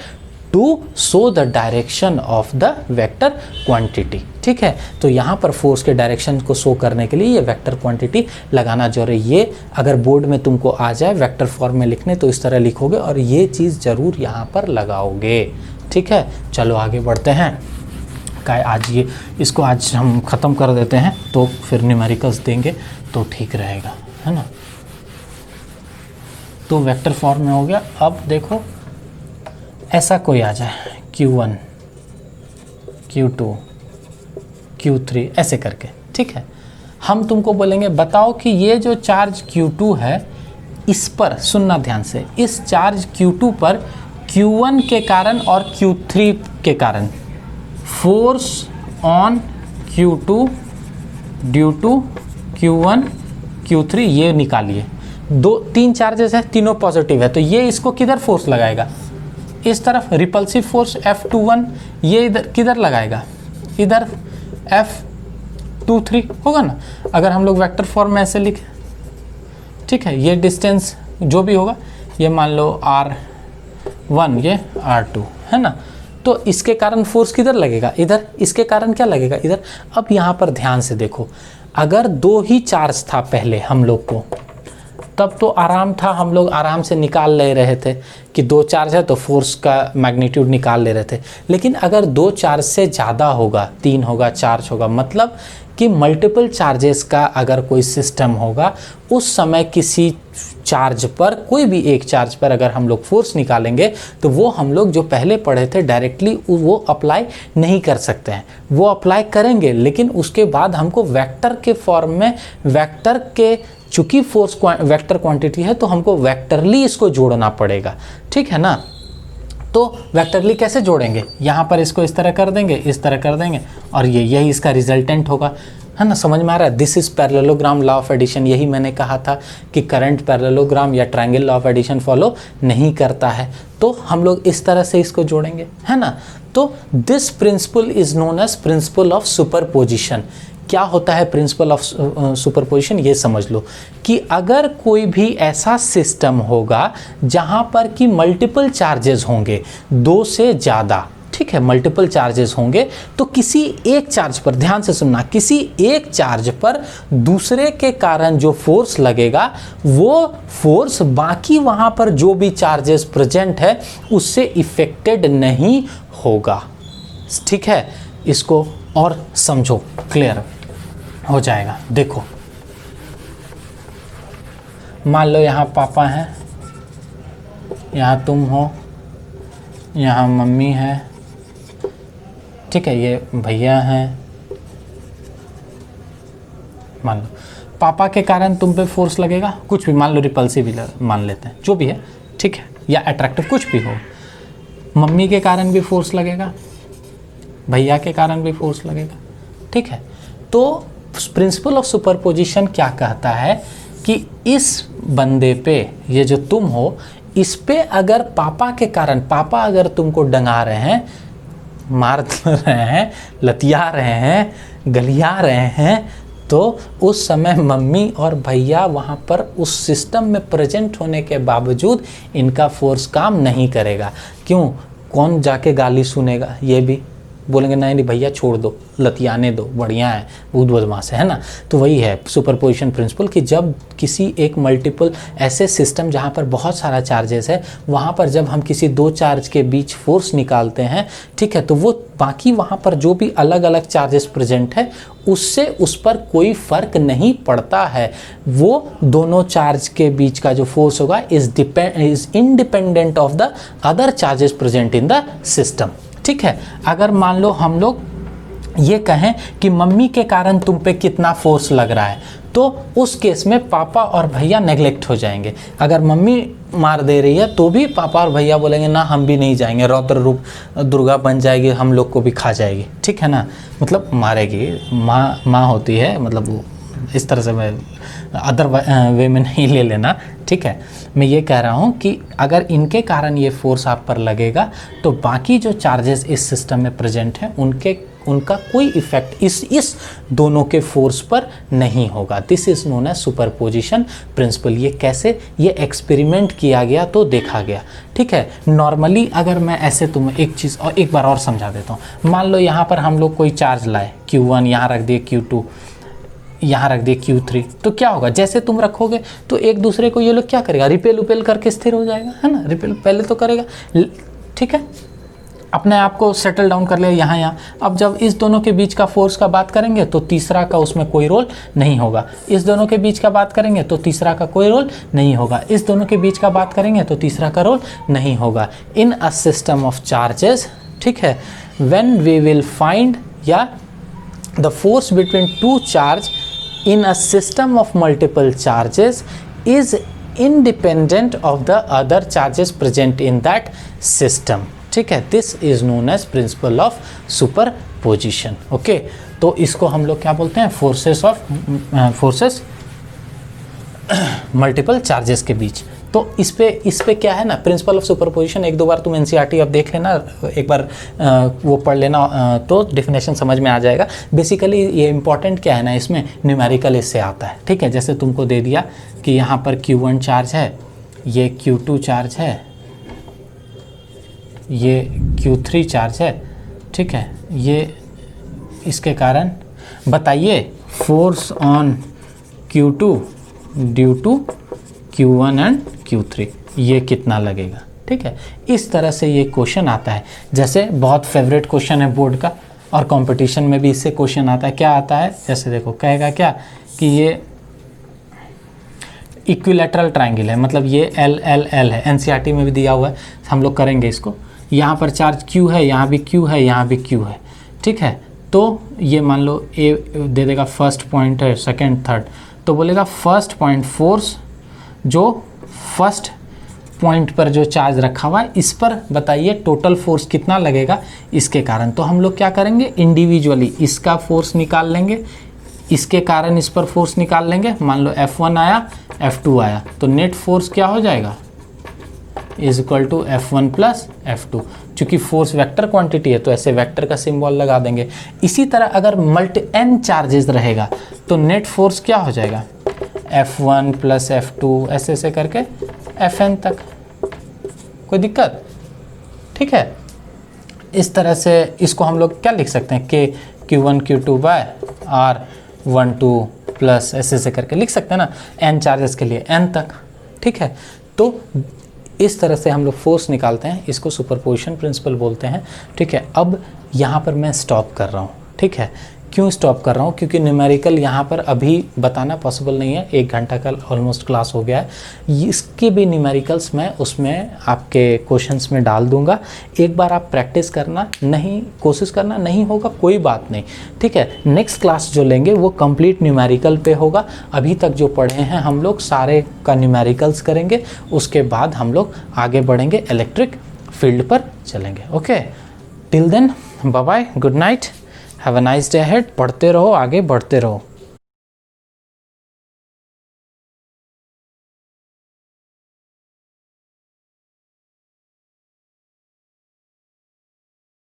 S1: to show the direction of the vector quantity. ठीक है, तो यहाँ पर फोर्स के डायरेक्शन को शो करने के लिए ये वेक्टर क्वांटिटी लगाना जरूरी है। ये अगर बोर्ड में तुमको आ जाए वेक्टर फॉर्म में लिखने तो इस तरह लिखोगे और ये चीज़ ज़रूर यहाँ पर लगाओगे। ठीक है, चलो आगे बढ़ते हैं। काय आज ये इसको आज हम ख़त्म कर देते हैं, तो फिर न्यूमेरिकल्स देंगे तो ठीक रहेगा, है ना। तो वेक्टर फॉर्म में हो गया। अब देखो ऐसा कोई आ जाए, Q1 Q2 Q3 ऐसे करके, ठीक है। हम तुमको बोलेंगे बताओ कि ये जो चार्ज Q2 है, इस पर सुनना ध्यान से, इस चार्ज Q2 पर Q1 के कारण और Q3 के कारण force on Q2 due to Q1 Q3 ये निकालिए। तीन चार्जेस है, तीनों पॉजिटिव है, तो ये इसको किधर फोर्स लगाएगा, इस तरफ रिपल्सिव फोर्स F21, ये इधर किधर लगाएगा, इधर F23 होगा ना, अगर हम लोग वेक्टर फॉर्म में ऐसे लिखें। ठीक है, ये डिस्टेंस जो भी होगा, ये मान लो R1, ये R2, है ना। तो इसके कारण फोर्स किधर लगेगा, इधर, इसके कारण क्या लगेगा, इधर। अब यहाँ पर ध्यान से देखो, अगर दो ही चार्ज था पहले हम लोग को, तब तो आराम था, हम लोग आराम से निकाल ले रहे थे कि दो चार्ज है तो फोर्स का मैग्नीट्यूड निकाल ले रहे थे। लेकिन अगर दो चार्ज से ज़्यादा होगा, 3 होगा, 4 होगा, मतलब कि मल्टीपल चार्जेस का अगर कोई सिस्टम होगा, उस समय किसी चार्ज पर, कोई भी एक चार्ज पर अगर हम लोग फोर्स निकालेंगे तो वो हम लोग जो पहले पढ़े थे डायरेक्टली वो अप्लाई नहीं कर सकते हैं। वो अप्लाई करेंगे, लेकिन उसके बाद हमको वेक्टर के फॉर्म में, वेक्टर के, चूँकि फोर्स वेक्टर क्वांटिटी है तो हमको वेक्टरली इसको जोड़ना पड़ेगा। ठीक है ना। तो वेक्टरली कैसे जोड़ेंगे, यहाँ पर इसको इस तरह कर देंगे, इस तरह कर देंगे, और ये यही इसका रिजल्टेंट होगा, है ना। समझ में आ रहा है। This is parallelogram law of addition. यही मैंने कहा था कि करंट पैरेललोग्राम या triangle law of addition follow नहीं करता है, तो हम लोग इस तरह से इसको जोड़ेंगे, है ना। तो this principle is known as principle of superposition. क्या होता है प्रिंसिपल ऑफ सुपरपोजिशन, ये समझ लो कि अगर कोई भी ऐसा सिस्टम होगा जहां पर कि मल्टीपल चार्जेस होंगे, 2 से ज़्यादा, ठीक है, मल्टीपल चार्जेस होंगे, तो किसी एक चार्ज पर, ध्यान से सुनना, किसी एक चार्ज पर दूसरे के कारण जो फोर्स लगेगा वो फोर्स बाकी वहां पर जो भी चार्जेस प्रेजेंट है उससे इफेक्टेड नहीं होगा। ठीक है, इसको और समझो, क्लियर हो जाएगा। देखो, मान लो यहाँ पापा हैं, यहाँ तुम हो, यहाँ मम्मी है, ठीक है, ये भैया हैं। मान लो पापा के कारण तुम पे फोर्स लगेगा, कुछ भी, मान लो रिपल्सिव भी मान लेते हैं, जो भी है, ठीक है, या अट्रैक्टिव, कुछ भी हो। मम्मी के कारण भी फोर्स लगेगा, भैया के कारण भी फोर्स लगेगा, ठीक है। तो प्रिंसिपल ऑफ सुपरपोजिशन क्या कहता है कि इस बंदे पे, ये जो तुम हो, इस पे अगर पापा के कारण, पापा अगर तुमको डंगा रहे हैं, मार रहे हैं, लतिया रहे हैं, गलिया रहे हैं, तो उस समय मम्मी और भैया वहाँ पर उस सिस्टम में प्रेजेंट होने के बावजूद इनका फोर्स काम नहीं करेगा। क्यों? कौन जाके गाली सुनेगा? ये भी बोलेंगे नहीं नहीं भैया छोड़ दो, लतियाने दो, बढ़िया है, बहुत बदमाश है ना। तो वही है सुपरपोजिशन प्रिंसिपल कि जब किसी एक मल्टीपल ऐसे सिस्टम जहाँ पर बहुत सारा चार्जेस है, वहाँ पर जब हम किसी 2 चार्ज के बीच फोर्स निकालते हैं, ठीक है, तो वो बाकी वहाँ पर जो भी अलग अलग चार्जेस प्रेजेंट है उससे उस पर कोई फ़र्क नहीं पड़ता है। वो दोनों चार्ज के बीच का जो फोर्स होगा is independent of the other charges present in the system. ठीक है, अगर मान लो हम लोग ये कहें कि मम्मी के कारण तुम पे कितना फोर्स लग रहा है, तो उस केस में पापा और भैया नेग्लेक्ट हो जाएंगे। अगर मम्मी मार दे रही है तो भी पापा और भैया बोलेंगे ना हम भी नहीं जाएंगे, रौद्र रूप दुर्गा बन जाएगी, हम लोग को भी खा जाएगी, ठीक है ना, मतलब मारेगी। माँ होती है, मतलब वो इस तरह से मैं अदर वे में नहीं ले लेना, ठीक है। मैं ये कह रहा हूँ कि अगर इनके कारण ये फोर्स आप पर लगेगा तो बाकी जो चार्जेस इस सिस्टम में प्रेजेंट हैं उनका कोई इफेक्ट इस दोनों के फोर्स पर नहीं होगा। This is known as superposition principle. ये कैसे? ये एक्सपेरिमेंट किया गया तो देखा गया, ठीक है। नॉर्मली अगर मैं ऐसे तुम्हें एक चीज़ और एक बार और समझा देता हूँ। मान लो यहाँ पर हम लोग कोई चार्ज लाए, Q1 यहाँ रख दिए, Q2 यहाँ रख दिए, Q3, तो क्या होगा? जैसे तुम रखोगे तो एक दूसरे को ये लोग क्या करेगा? रिपेल उपेल करके स्थिर हो जाएगा, है ना। रिपेल पहले तो करेगा, ठीक है, अपने आप को सेटल डाउन कर लिया यहाँ। अब जब इस दोनों के बीच का फोर्स का बात करेंगे तो तीसरा का उसमें कोई रोल नहीं होगा। इस दोनों के बीच का बात करेंगे तो तीसरा का कोई रोल नहीं होगा। इस दोनों के बीच का बात करेंगे तो तीसरा का रोल नहीं होगा। इन अ सिस्टम ऑफ चार्जेस, ठीक है, व्हेन वी विल फाइंड या the force between 2 charge in a system of multiple charges is independent of the other charges present in that system, ठीक है। this is known as principle of superposition, okay। तो इसको हम लोग क्या बोलते हैं? फोर्सेस मल्टीपल चार्जेस के बीच। तो इस पे क्या है ना, प्रिंसिपल ऑफ सुपरपोजिशन, 1-2 बार तुम एनसीईआरटी अब देख लेना, एक बार वो पढ़ लेना, तो डेफिनेशन समझ में आ जाएगा। बेसिकली ये इंपॉर्टेंट क्या है ना, इसमें न्यूमेरिकल इससे आता है, ठीक है। जैसे तुमको दे दिया कि यहाँ पर Q1 चार्ज है, ये Q2 चार्ज है, ये Q3 चार्ज है, ठीक है। ये इसके कारण बताइए force on Q2 due to Q1 and Q3 ये कितना लगेगा, ठीक है। इस तरह से ये क्वेश्चन आता है। जैसे बहुत फेवरेट क्वेश्चन है बोर्ड का, और कंपटीशन में भी इससे क्वेश्चन आता है। क्या आता है? जैसे देखो, कहेगा क्या कि ये इक्विलैटरल ट्रायंगल है, मतलब ये L है, एनसीईआरटी में भी दिया हुआ है, हम लोग करेंगे इसको। यहाँ पर चार्ज Q है, यहाँ भी Q है, यहाँ भी Q है, ठीक है। तो ये मान लो A दे देगा, फर्स्ट पॉइंट है, सेकेंड, थर्ड, तो बोलेगा फर्स्ट पॉइंट फोर्स, जो फर्स्ट पॉइंट पर जो चार्ज रखा हुआ है इस पर बताइए टोटल फोर्स कितना लगेगा इसके कारण। तो हम लोग क्या करेंगे? इंडिविजुअली इसका फोर्स निकाल लेंगे, इसके कारण इस पर फोर्स निकाल लेंगे। मान लो F1 आया, F2 आया, तो नेट फोर्स क्या हो जाएगा? Is equal to F1 plus F2। क्योंकि फोर्स वेक्टर क्वांटिटी है तो ऐसे वेक्टर का सिंबल लगा देंगे। इसी तरह अगर मल्टी n चार्जेस रहेगा तो नेट फोर्स क्या हो जाएगा, F1 प्लस F2 ऐसे ऐसे करके Fn तक। कोई दिक्कत? ठीक है, इस तरह से इसको हम लोग क्या लिख सकते हैं, K Q1 Q2 bye R1 2 plus ऐसे ऐसे करके लिख सकते हैं ना, n चार्जेस के लिए n तक। ठीक है, तो इस तरह से हम लोग फोर्स निकालते हैं, इसको सुपरपोजिशन प्रिंसिपल बोलते हैं। ठीक है, अब यहाँ पर मैं स्टॉप कर रहा हूँ। ठीक है, क्यों स्टॉप कर रहा हूँ, क्योंकि न्यूमेरिकल यहाँ पर अभी बताना पॉसिबल नहीं है, 1 घंटा का ऑलमोस्ट क्लास हो गया है। इसके भी न्यूमेरिकल्स मैं उसमें आपके क्वेश्चंस में डाल दूंगा, एक बार आप प्रैक्टिस करना, नहीं कोशिश करना, नहीं होगा कोई बात नहीं। ठीक है, नेक्स्ट क्लास जो लेंगे वो कंप्लीट न्यूमेरिकल पे होगा। अभी तक जो पढ़े हैं हम लोग सारे का न्यूमेरिकल्स करेंगे, उसके बाद हम लोग आगे बढ़ेंगे, इलेक्ट्रिक फील्ड पर चलेंगे। Okay, till then bye bye, good night, have a nice day ahead. पढ़ते रहो, आगे बढ़ते रहो।